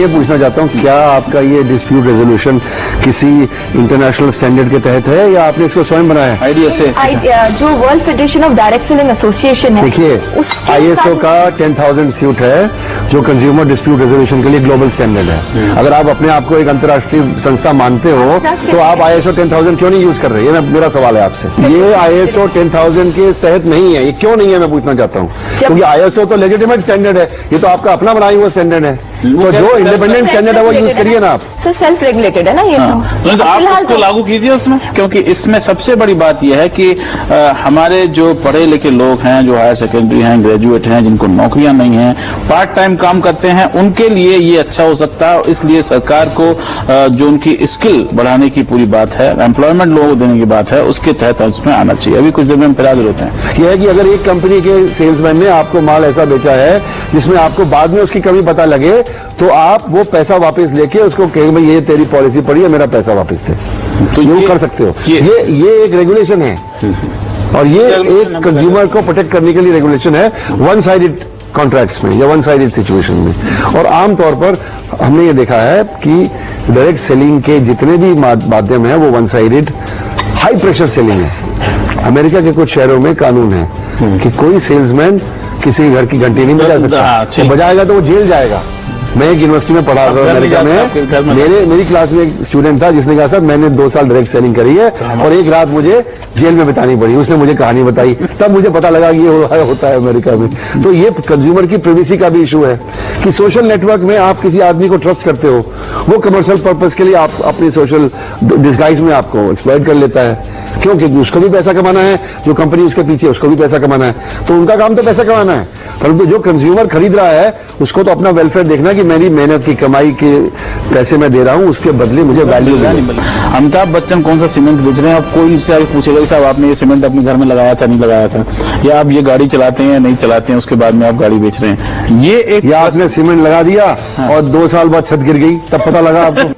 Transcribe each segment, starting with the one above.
ये पूछना चाहता हूँ, क्या आपका ये डिस्प्यूट रेजोल्यूशन किसी इंटरनेशनल स्टैंडर्ड के तहत है या आपने इसको स्वयं बनाया है? जो world federation of direct selling association है, देखिए ISO का 10,000 सूट है जो कंज्यूमर डिस्प्यूट रेजोल्यूशन के लिए ग्लोबल स्टैंडर्ड है। अगर आप अपने आप को एक अंतर्राष्ट्रीय संस्था मानते हो तो आप ISO 10,000 क्यों नहीं यूज कर रहे? ये मेरा सवाल है आपसे। ये ISO 10,000 के तहत नहीं है, ये क्यों नहीं है मैं पूछना चाहता हूँ, क्योंकि ISO तो लेजिटिमेट स्टैंडर्ड है, ये तो आपका अपना बनाया हुआ स्टैंडर्ड है, तो जो इंडिपेंडेंट स्टैंडर्ड है वो यूज करिए ना आप। सर सेल्फ रेगुलेटेड है ना ये तो आप उसको लागू कीजिए उसमें, क्योंकि इसमें सबसे बड़ी बात यह है कि हमारे जो पढ़े लिखे लोग हैं, जो हायर सेकेंडरी हैं, ग्रेजुएट हैं, जिनको नौकरियां नहीं हैं, पार्ट टाइम काम करते हैं, उनके लिए ये अच्छा हो सकता है। इसलिए सरकार को जो उनकी स्किल बढ़ाने की पूरी बात है, एम्प्लॉयमेंट लोगों को देने की बात है, उसके तहत उसमें आना चाहिए। अभी कुछ देर में हम फिर हाजिर होते हैं। यह है कि अगर एक कंपनी के सेल्समैन ने आपको माल ऐसा बेचा है जिसमें आपको बाद में उसकी कमी पता लगे, तो आप वो पैसा वापस लेके उसको कहेंगे भाई ये तेरी पॉलिसी पड़ी है, मेरा पैसा वापस दे, तो ये कर सकते हो। ये एक रेगुलेशन है और ये एक कंज्यूमर को प्रोटेक्ट करने के लिए रेगुलेशन है वन साइडेड कॉन्ट्रैक्ट्स में या वन साइडेड सिचुएशन में। और आमतौर पर हमने ये देखा है कि डायरेक्ट सेलिंग के जितने भी माध्यम है वो one sided high pressure selling है। अमेरिका के कुछ शहरों में कानून है कि कोई सेल्समैन किसी घर की घंटी नहीं बजा सकता, तो बजाएगा तो वो जेल जाएगा। मैं एक यूनिवर्सिटी में पढ़ा रहा हूँ अमेरिका में, मेरी क्लास में एक स्टूडेंट था जिसने कहा सर मैंने 2 साल डायरेक्ट सेलिंग करी है और एक रात मुझे जेल में बितानी पड़ी। उसने मुझे कहानी बताई, तब मुझे पता लगा कि ये होता है अमेरिका में। तो ये कंज्यूमर की प्राइवेसी का भी इशू है कि सोशल नेटवर्क में आप किसी आदमी को ट्रस्ट करते हो, वो कमर्शियल पर्पज के लिए आप अपनी सोशल डिस्गाइज में आपको एक्सप्लॉइट कर लेता है, क्योंकि उसको भी पैसा कमाना है, जो कंपनी उसके पीछे उसको भी पैसा कमाना है, तो उनका काम तो पैसा कमाना है। परंतु जो कंज्यूमर खरीद रहा है उसको तो अपना वेलफेयर देखना कि मेरी मेहनत की कमाई के पैसे मैं दे रहा हूँ, उसके बदले मुझे वैल्यू मिले। अमिताभ बच्चन कौन सा सीमेंट बेच रहे हैं, अब कोई उनसे आगे पूछेगा कि साहब आपने ये सीमेंट अपने घर में लगाया था नहीं लगाया था, या आप ये गाड़ी चलाते हैं नहीं चलाते हैं, उसके बाद में आप गाड़ी बेच रहे हैं। ये एक या आपने सीमेंट लगा दिया और 2 साल बाद छत गिर गई, तब पता लगा आपको।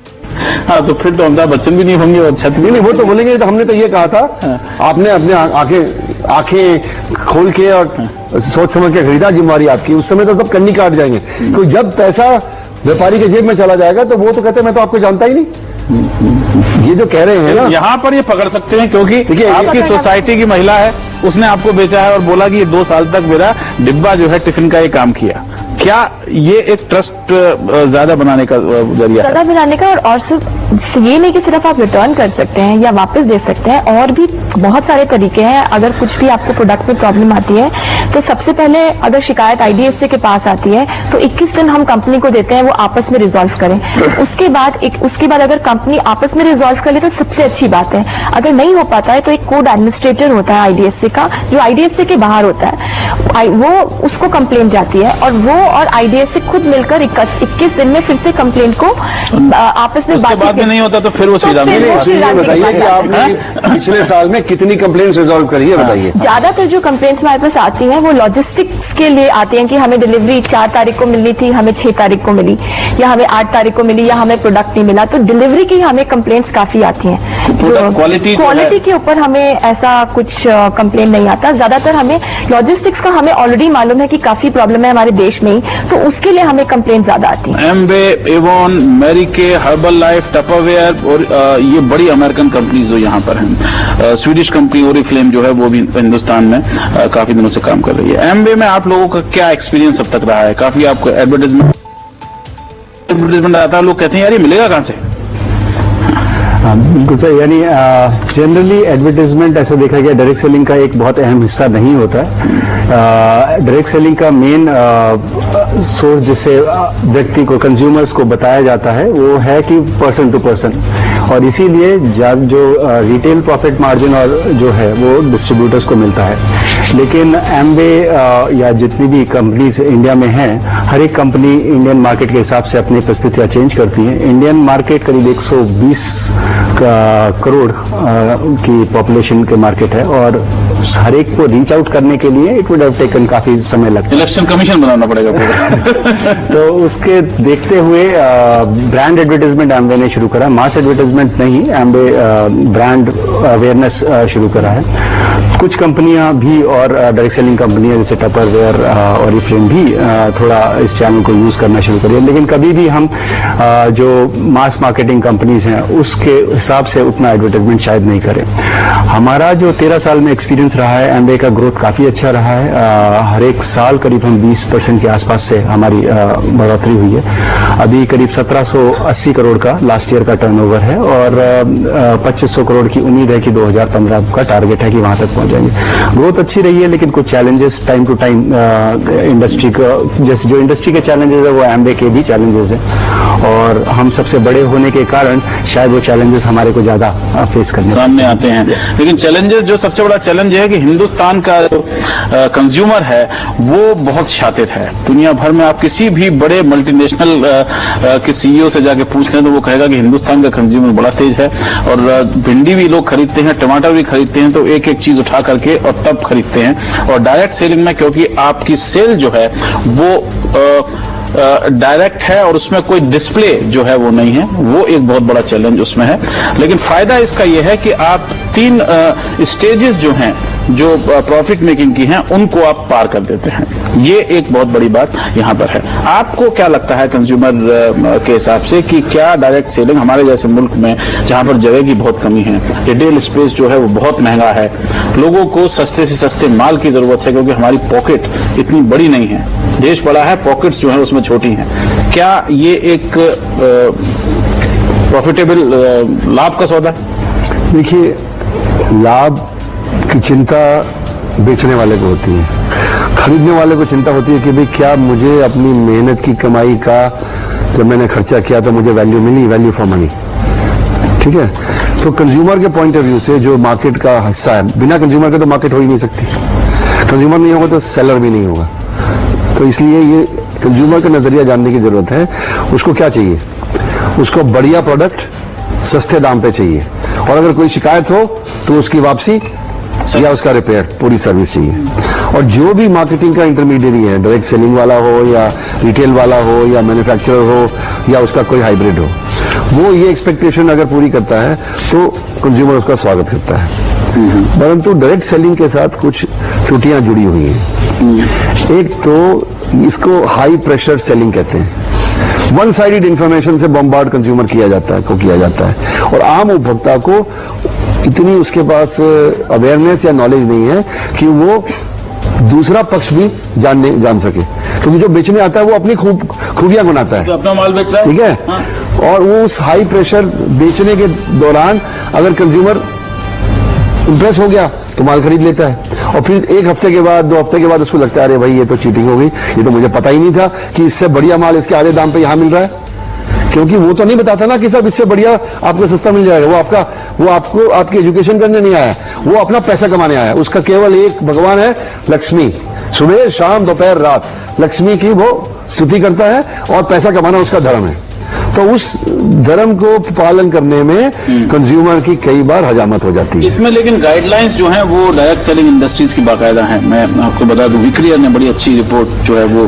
हाँ, तो फिर तो अमिताभ बच्चन भी नहीं होंगे और छत भी नहीं, वो तो बोलेंगे तो हमने तो ये कहा था। आपने अपने आंखें खोल के और सोच समझ के खरीदा, जिम्मेवारी आपकी। उस समय तो सब कन्नी काट जाएंगे, क्योंकि जब पैसा व्यापारी के जेब में चला जाएगा तो वो तो कहते हैं मैं तो आपको जानता ही नहीं। ये जो कह रहे हैं ना, यहाँ पर ये पकड़ सकते हैं क्योंकि आपकी सोसाइटी की महिला है, उसने आपको बेचा है और बोला कि ये 2 साल तक मेरा डिब्बा जो है टिफिन का ये काम किया। क्या ये एक ट्रस्ट ज्यादा बनाने का जरिया है? ज्यादा बनाने का, और सिर्फ ये नहीं कि सिर्फ आप रिटर्न कर सकते हैं या वापस दे सकते हैं, और भी बहुत सारे तरीके हैं। अगर कुछ भी आपको प्रोडक्ट में प्रॉब्लम आती है तो सबसे पहले अगर शिकायत IDSA के पास आती है तो 21 दिन हम कंपनी को देते हैं, वो आपस में रिजॉल्व करें। उसके बाद अगर कंपनी आपस में रिजॉल्व कर ले तो सबसे अच्छी बात है। अगर नहीं हो पाता है तो एक कोड एडमिनिस्ट्रेटर होता है IDSA का, जो IDSA के बाहर होता है, वो उसको कंप्लेंट जाती है और वो और IDSA खुद मिलकर 21 दिन में फिर से कंप्लेंट को आपस में बातचीत में नहीं होता तो फिर वो बताइए कि आपने पिछले साल में कितनी कंप्लेंट्स रिजॉल्व करी है, बताइए। ज्यादातर जो कंप्लेंट्स हमारे पास आती हैं वो लॉजिस्टिक्स के लिए आती हैं कि हमें डिलीवरी 4 तारीख को मिलनी थी, हमें 6 तारीख को मिली, या हमें 8 तारीख को मिली, या हमें प्रोडक्ट नहीं मिला। तो डिलीवरी की हमें कंप्लेंट्स काफी आती हैं। क्वालिटी के ऊपर हमें ऐसा कुछ कंप्लेंट नहीं आता। ज्यादातर हमें लॉजिस्टिक्स का हमें ऑलरेडी मालूम है कि काफी प्रॉब्लम है हमारे देश में ही, तो उसके लिए हमें कंप्लेंट ज्यादा आती है। एम्बे, एवॉन, मेरिके, हर्बल लाइफ, टपरवेयर और ये बड़ी अमेरिकन कंपनीज जो यहाँ पर हैं, स्वीडिश कंपनी ओरिफ्लेम जो है वो भी हिंदुस्तान में काफी दिनों से काम कर रही है। एम्बे में आप लोगों का क्या एक्सपीरियंस अब तक रहा है? काफी आपको एडवर्टाइजमेंट आता है, लोग कहते हैं यार ये मिलेगा कहाँ से? बिल्कुल सर, यानी जनरली एडवर्टाइजमेंट ऐसा देखा गया डायरेक्ट सेलिंग का एक बहुत अहम हिस्सा नहीं होता है। डायरेक्ट सेलिंग का मेन सोर्स जिसे व्यक्ति को, कंज्यूमर्स को बताया जाता है वो है कि पर्सन टू पर्सन, और इसीलिए जो रिटेल प्रॉफिट मार्जिन और जो है वो डिस्ट्रीब्यूटर्स को मिलता है। लेकिन एम्बे या जितनी भी कंपनीज इंडिया में हैं, हर एक कंपनी इंडियन मार्केट के हिसाब से अपनी परिस्थितियां चेंज करती हैं। इंडियन मार्केट करीब 120 करोड़ की पॉपुलेशन के मार्केट है, और हर एक को रीच आउट करने के लिए इट वुड हैव टेकन काफी समय लगता है। इलेक्शन कमीशन बनाना पड़ेगा पूरा। तो उसके देखते हुए ब्रांड एडवर्टाइजमेंट एम्बे ने शुरू करा, मास एडवर्टाइजमेंट नहीं, एम्बे ब्रांड अवेयरनेस शुरू करा है। कुछ कंपनियां भी और डायरेक्ट सेलिंग कंपनियां जैसे टपरवेयर और Oriflame भी थोड़ा इस चैनल को यूज करना शुरू करिए, लेकिन कभी भी हम जो मास मार्केटिंग कंपनीज हैं उसके हिसाब से उतना एडवर्टाइजमेंट शायद नहीं करें। हमारा जो 13 साल में एक्सपीरियंस रहा है, एमवे का ग्रोथ काफी अच्छा रहा है। हर एक साल करीब हम 20% के आसपास से हमारी बढ़ोतरी हुई है। अभी करीब 1780 करोड़ का लास्ट ईयर का टर्नओवर है और 2500 करोड़ की उम्मीद है कि 2015 का टारगेट है कि वहां तक पहुंच जाएंगे। ग्रोथ अच्छी रही है, लेकिन कुछ challenges time to time industry का, जैसे जो इंडस्ट्री के चैलेंजेस है वो एमवे के भी चैलेंजेस हैं और हम सबसे बड़े होने के कारण शायद वो चैलेंजेस हमारे को ज्यादा फेस करने सामने आते हैं। लेकिन चैलेंजेस, जो सबसे बड़ा चैलेंज है कि हिंदुस्तान का जो कंज्यूमर है वो बहुत शातिर है। दुनिया भर में आप किसी भी बड़े मल्टीनेशनल के सीईओ से जाके पूछ लें तो वो कहेगा कि हिंदुस्तान का कंज्यूमर बड़ा तेज है और भिंडी भी लोग खरीदते हैं, टमाटर भी खरीदते हैं, तो एक एक चीज उठा करके और तब खरीदते हैं। और डायरेक्ट सेलिंग में क्योंकि आपकी सेल जो है वो डायरेक्ट है और उसमें कोई डिस्प्ले जो है वो नहीं है, वो एक बहुत बड़ा चैलेंज उसमें है। लेकिन फायदा इसका यह है कि आप 3 स्टेजेस जो हैं, जो प्रॉफिट मेकिंग की हैं, उनको आप पार कर देते हैं। ये एक बहुत बड़ी बात यहां पर है। आपको क्या लगता है कंज्यूमर के हिसाब से कि क्या डायरेक्ट सेलिंग हमारे जैसे मुल्क में जहां पर जगह की बहुत कमी है, रिटेल स्पेस जो है वो बहुत महंगा है, लोगों को सस्ते से सस्ते माल की जरूरत है क्योंकि हमारी पॉकेट इतनी बड़ी नहीं है, देश बड़ा है, पॉकेट्स जो है उसमें छोटी हैं, क्या ये एक प्रॉफिटेबल लाभ का सौदा है? देखिए, लाभ की चिंता बेचने वाले को होती है, खरीदने वाले को चिंता होती है कि भाई क्या मुझे अपनी मेहनत की कमाई का जब मैंने खर्चा किया तो मुझे वैल्यू मिली, वैल्यू फॉर मनी। ठीक है, तो कंज्यूमर के पॉइंट ऑफ व्यू से जो मार्केट का हिस्सा है, बिना कंज्यूमर के तो मार्केट हो ही नहीं सकती। कंज्यूमर नहीं होगा तो सेलर भी नहीं होगा। तो इसलिए ये कंज्यूमर का नजरिया जानने की जरूरत है। उसको क्या चाहिए? उसको बढ़िया प्रोडक्ट सस्ते दाम पे चाहिए और अगर कोई शिकायत हो तो उसकी वापसी या उसका रिपेयर, पूरी सर्विस चाहिए। और जो भी मार्केटिंग का इंटरमीडिएरी है, डायरेक्ट सेलिंग वाला हो या रिटेल वाला हो या मैन्युफैक्चरर हो या उसका कोई हाइब्रिड हो, वो ये एक्सपेक्टेशन अगर पूरी करता है तो कंज्यूमर उसका स्वागत करता है। परंतु डायरेक्ट सेलिंग के साथ कुछ त्रुटियां जुड़ी हुई हैं। एक तो इसको हाई प्रेशर सेलिंग कहते हैं। वन साइडेड इंफॉर्मेशन से बॉम्बार्ड कंज्यूमर किया जाता है और आम उपभोक्ता को इतनी उसके पास अवेयरनेस या नॉलेज नहीं है कि वो दूसरा पक्ष भी जान सके, क्योंकि जो बेचने आता है वो अपनी खूबियां गुनाता है, तो अपना माल बेच रहा है। ठीक है, हाँ। और वो उस हाई प्रेशर बेचने के दौरान अगर कंज्यूमर इंप्रेस हो गया तो माल खरीद लेता है और फिर 1 हफ्ते के बाद, 2 हफ्ते के बाद उसको लगता है अरे भाई ये तो चीटिंग हो गई, ये तो मुझे पता ही नहीं था कि इससे बढ़िया माल इसके आधे दाम पे यहां मिल रहा है। क्योंकि वो तो नहीं बताता ना कि सब इससे बढ़िया आपको सस्ता मिल जाएगा। वो आपको आपकी एजुकेशन करने नहीं आया, वो अपना पैसा कमाने आया। उसका केवल एक भगवान है, लक्ष्मी। सुबह शाम दोपहर रात लक्ष्मी की वो स्तुति करता है और पैसा कमाना उसका धर्म है। तो उस धर्म को पालन करने में कंज्यूमर की कई बार हजामत हो जाती है। इसमें लेकिन गाइडलाइंस जो हैं वो डायरेक्ट सेलिंग इंडस्ट्रीज की बाकायदा हैं। मैं आपको बता दूं, विक्रियर ने बड़ी अच्छी रिपोर्ट जो है वो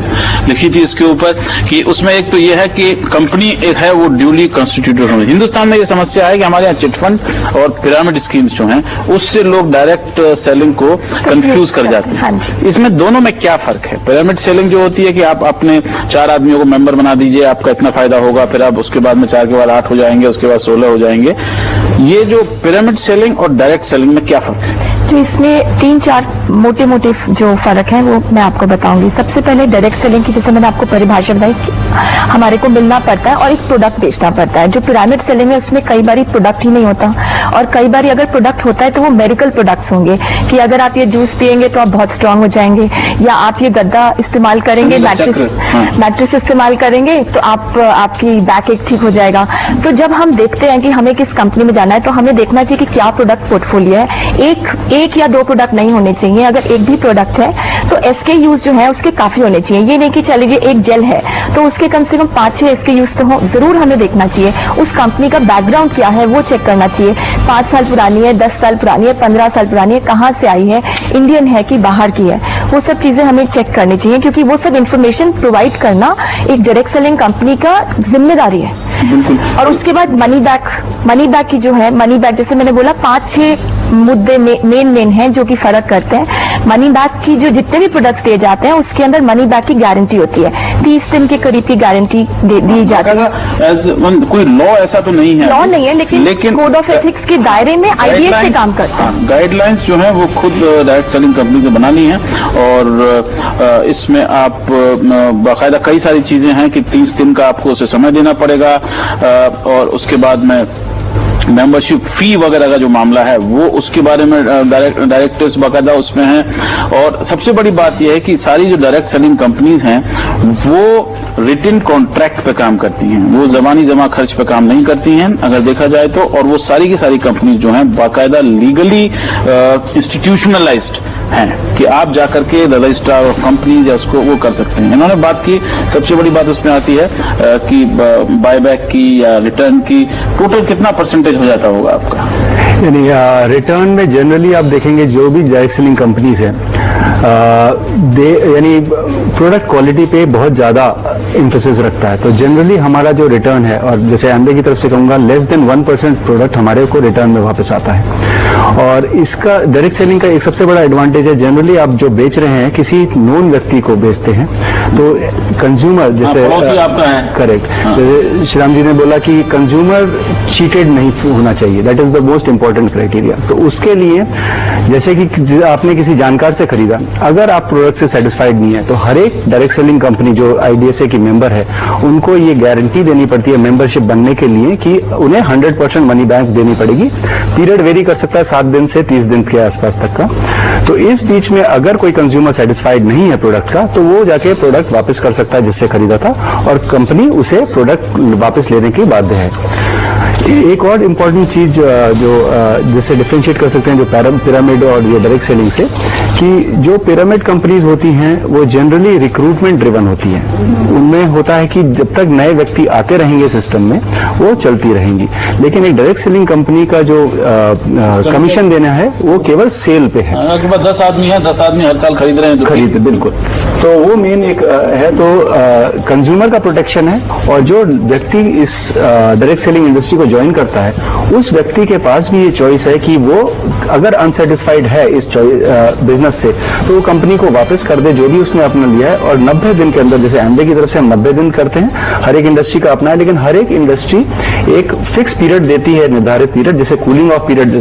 लिखी थी इसके ऊपर कि उसमें एक तो ये है कि कंपनी एक है वो ड्यूली कॉन्स्टिट्यूटेड होनी। हिंदुस्तान में ये समस्या है कि हमारे यहाँ चिटफंड और पिरामिड स्कीम्स जो हैं उससे लोग डायरेक्ट सेलिंग को कंफ्यूज कर जाते हैं। इसमें दोनों में क्या फर्क है? पिरामिड सेलिंग जो होती है कि आप अपने 4 आदमियों को मेंबर बना दीजिए, आपका इतना फायदा होगा, फिर आप उसके बाद में 4 के बाद 8 हो जाएंगे, उसके बाद 16 हो जाएंगे। ये जो पिरामिड सेलिंग और डायरेक्ट सेलिंग में क्या फर्क है? तो इसमें 3-4 मोटे जो फर्क है वो मैं आपको बताऊंगी। सबसे पहले डायरेक्ट सेलिंग की, जैसे मैंने आपको परिभाषा बताई, हमारे को मिलना पड़ता है और एक प्रोडक्ट बेचना पड़ता है। जो पिरामिड सेलिंग है उसमें कई बार प्रोडक्ट ही नहीं होता और कई बार अगर प्रोडक्ट होता है तो वो मेडिकल प्रोडक्ट्स होंगे कि अगर आप ये जूस पिएंगे तो आप बहुत स्ट्रांग हो जाएंगे, या आप ये गद्दा इस्तेमाल करेंगे, मैट्रेस इस्तेमाल करेंगे तो आपकी बैक एक ठीक हो जाएगा। तो जब हम देखते हैं कि हमें किस कंपनी में जाना है तो हमें देखना चाहिए कि क्या प्रोडक्ट पोर्टफोलियो है। एक या 2 प्रोडक्ट नहीं होने चाहिए। अगर एक भी प्रोडक्ट है तो SKUs जो है उसके काफी होने चाहिए। ये नहीं कि चल लीजिए एक जेल है तो उसके कम से कम 5-6 SKUs तो हो, जरूर हमें देखना चाहिए। उस कंपनी का बैकग्राउंड क्या है वो चेक करना चाहिए। 5 साल पुरानी है, 10 साल पुरानी है, 15 साल पुरानी है, कहाँ से आई है, इंडियन है कि बाहर की है, वो सब चीजें हमें चेक करनी चाहिए, क्योंकि वो सब इंफॉर्मेशन प्रोवाइड करना एक डायरेक्ट सेलिंग कंपनी का जिम्मेदारी है। और उसके बाद मनी बैक की जो है, मनी बैक जैसे मैंने बोला 5-6 मुद्दे मेन हैं जो कि फर्क करते हैं। मनी बैक की जो जितने भी प्रोडक्ट्स दिए जाते हैं उसके अंदर मनी बैक की गारंटी होती है, 30 दिन के करीब की गारंटी दी जाती है। कोई लॉ ऐसा तो नहीं है, लॉ नहीं है, लेकिन कोड ऑफ एथिक्स के दायरे में आईडीएस से काम करता है। गाइडलाइंस जो है वो खुद डायरेक्ट सेलिंग कंपनी से बनानी है और इसमें आप बाकायदा कई सारी चीजें हैं कि 30 दिन का आपको उसे समय देना पड़ेगा और उसके बाद में मेंबरशिप फी वगैरह का जो मामला है वो उसके बारे में डायरेक्टिव्स बाकायदा उसमें हैं। और सबसे बड़ी बात यह है कि सारी जो डायरेक्ट सेलिंग कंपनीज हैं वो रिटन कॉन्ट्रैक्ट पे काम करती हैं, वो जबानी जमा खर्च पे काम नहीं करती हैं अगर देखा जाए तो। और वो सारी की सारी कंपनीज जो हैं बाकायदा लीगली इंस्टीट्यूशनलाइज्ड हैं कि आप जाकर के रजिस्ट्रार ऑफ कंपनीज या उसको वो कर सकते हैं। इन्होंने बात की, सबसे बड़ी बात उसमें आती है कि बायबैक की या रिटर्न की टोटल कितना परसेंटेज हो जाता होगा आपका? यानी रिटर्न में जनरली आप देखेंगे जो भी डायरेक्ट सेलिंग कंपनीज हैं यानी प्रोडक्ट क्वालिटी पे बहुत ज्यादा इंफोसिस रखता है। तो जनरली हमारा जो रिटर्न है, और जैसे एमबे की तरफ से कहूंगा लेस देन 1% प्रोडक्ट हमारे को रिटर्न में वापस आता है। और इसका डायरेक्ट सेलिंग का एक सबसे बड़ा एडवांटेज है, जनरली आप जो बेच रहे हैं किसी नॉन व्यक्ति को बेचते हैं तो कंज्यूमर जैसे आपका है करेक्ट, जैसे श्रीराम जी ने बोला कि कंज्यूमर चीटेड नहीं होना चाहिए, that is the most important criteria. तो उसके लिए जैसे कि आपने किसी जानकार से खरीदा, अगर आप प्रोडक्ट से सेटिस्फाइड नहीं है तो हर एक डायरेक्ट सेलिंग कंपनी जो आईडीएसए की मेंबर है उनको ये गारंटी देनी पड़ती है मेंबरशिप बनने के लिए कि उन्हें 100% मनी बैक देनी पड़ेगी। पीरियड वेरी कर सकता है 7 दिन से 30 दिन के आसपास तक का। तो इस बीच में अगर कोई कंज्यूमर सेटिस्फाइड नहीं है प्रोडक्ट का तो वो जाके प्रोडक्ट वापस कर सकता है जिससे खरीदा था, और कंपनी उसे प्रोडक्ट वापस लेने की बाध्य है। एक और इम्पॉर्टेंट चीज जो जिससे डिफरेंशिएट कर सकते हैं जो पिरामिड और ये डायरेक्ट सेलिंग से, कि जो पिरामिड कंपनीज होती हैं वो जनरली रिक्रूटमेंट ड्रिवन होती हैं। उनमें होता है कि जब तक नए व्यक्ति आते रहेंगे सिस्टम में वो चलती रहेंगी, लेकिन एक डायरेक्ट सेलिंग कंपनी का जो कमीशन देना है वो केवल सेल पे है। अगर 10 आदमी है, 10 आदमी हर साल खरीद रहे हैं तो खरीद बिल्कुल, तो वो मेन एक है। तो कंज्यूमर का प्रोटेक्शन है, और जो व्यक्ति इस डायरेक्ट सेलिंग इंडस्ट्री को ज्वाइन करता है उस व्यक्ति के पास भी ये चॉइस है कि वो अगर अनसेटिस्फाइड है इस बिजनेस से तो वो कंपनी को वापस कर दे जो भी उसने अपना लिया है। और 90 दिन के अंदर, जैसे एमबे की तरफ से हम 90 दिन करते हैं, हर एक इंडस्ट्री का अपना है, लेकिन हर एक इंडस्ट्री एक फिक्स पीरियड देती है, निर्धारित पीरियड, जैसे कूलिंग ऑफ पीरियड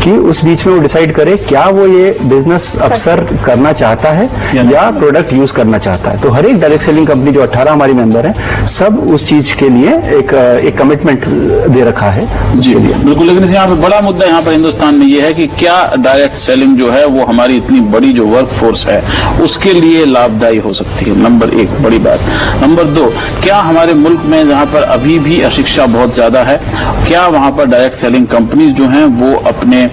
कि उस बीच में वो डिसाइड करे क्या वो ये बिजनेस अफसर करना चाहता है या प्रोडक्ट यूज करना चाहता है। तो हर एक डायरेक्ट सेलिंग कंपनी जो 18 हमारी मेंबर है सब उस चीज के लिए एक कमिटमेंट दे रखा है। जी बिल्कुल, लेकिन यहाँ पे बड़ा मुद्दा यहाँ पर हिंदुस्तान में ये है कि क्या डायरेक्ट सेलिंग जो है वो हमारी इतनी बड़ी जो वर्क फोर्स है उसके लिए लाभदायी हो सकती है, नंबर 1 बड़ी बात। नंबर 2, क्या हमारे मुल्क में जहाँ पर अभी भी अशिक्षा बहुत ज्यादा है, क्या वहां पर डायरेक्ट सेलिंग कंपनीज जो हैं वो अपने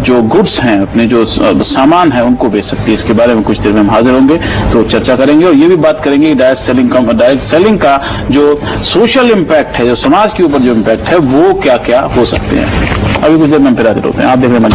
जो गुड्स हैं, अपने जो सामान है उनको बेच सकती है? इसके बारे में कुछ देर में हम हाजिर होंगे तो चर्चा करेंगे, और ये भी बात करेंगे कि डायरेक्ट सेलिंग का जो सोशल इम्पैक्ट है, जो समाज के ऊपर जो इम्पैक्ट है वो क्या क्या हो सकते हैं। अभी कुछ देर में फिर हाजिर होते हैं। आप देख रहे हैं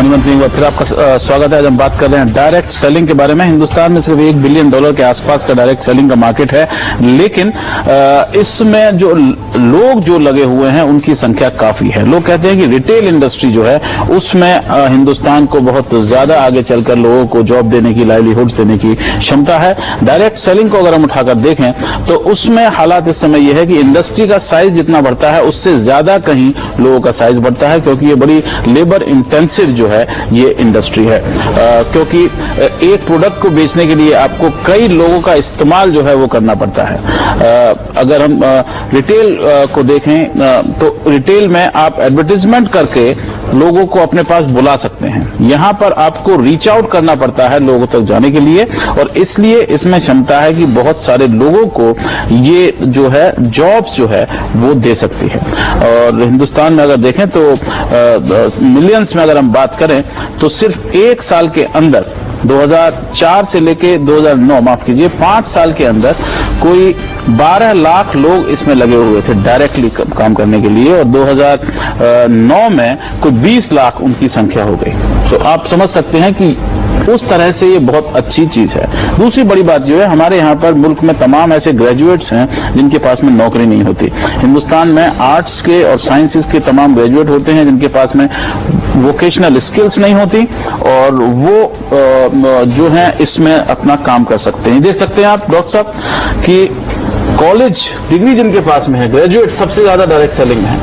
मंत्री, फिर आपका स्वागत है। आज हम बात कर रहे हैं डायरेक्ट सेलिंग के बारे में। हिंदुस्तान में सिर्फ $1 बिलियन के आसपास का डायरेक्ट सेलिंग का मार्केट है, लेकिन इसमें जो लोग जो लगे हुए हैं उनकी संख्या काफी है। लोग कहते हैं कि रिटेल इंडस्ट्री जो है उसमें हिंदुस्तान को बहुत ज्यादा आगे चलकर लोगों को जॉब देने की, लाइवलीहुड्स देने की क्षमता है। डायरेक्ट सेलिंग को अगर हम उठाकर देखें तो उसमें हालात इस समय यह है कि इंडस्ट्री का साइज जितना बढ़ता है उससे ज्यादा कहीं लोगों का साइज बढ़ता है, क्योंकि ये बड़ी लेबर इंटेंसिव जो है ये इंडस्ट्री है। क्योंकि एक प्रोडक्ट को बेचने के लिए आपको कई लोगों का इस्तेमाल जो है वो करना पड़ता है। अगर हम रिटेल को देखें तो रिटेल में आप एडवर्टाइजमेंट करके लोगों को अपने पास बुला सकते हैं। यहां पर आपको रीच आउट करना पड़ता है लोगों तक जाने के लिए, और इसलिए इसमें क्षमता है कि बहुत सारे लोगों को ये जो है जॉब्स जो है वो दे सकती है। और हिंदुस्तान में अगर देखें तो मिलियंस में अगर हम बात करें तो सिर्फ 1 साल के अंदर 2004 से लेके 2009, माफ कीजिए 5 साल के अंदर कोई 12 लाख लोग इसमें लगे हुए थे डायरेक्टली काम करने के लिए, और 2009 में कोई 20 लाख उनकी संख्या हो गई। तो आप समझ सकते हैं कि उस तरह से ये बहुत अच्छी चीज है। दूसरी बड़ी बात जो है, हमारे यहाँ पर मुल्क में तमाम ऐसे ग्रेजुएट्स हैं जिनके पास में नौकरी नहीं होती। हिंदुस्तान में आर्ट्स के और साइंसेस के तमाम ग्रेजुएट होते हैं जिनके पास में वोकेशनल स्किल्स नहीं होती, और वो जो है इसमें अपना काम कर सकते हैं। देख सकते हैं आप डॉक्टर साहब कि कॉलेज डिग्री जिनके पास में है, ग्रेजुएट सबसे ज्यादा डायरेक्ट सेलिंग में है,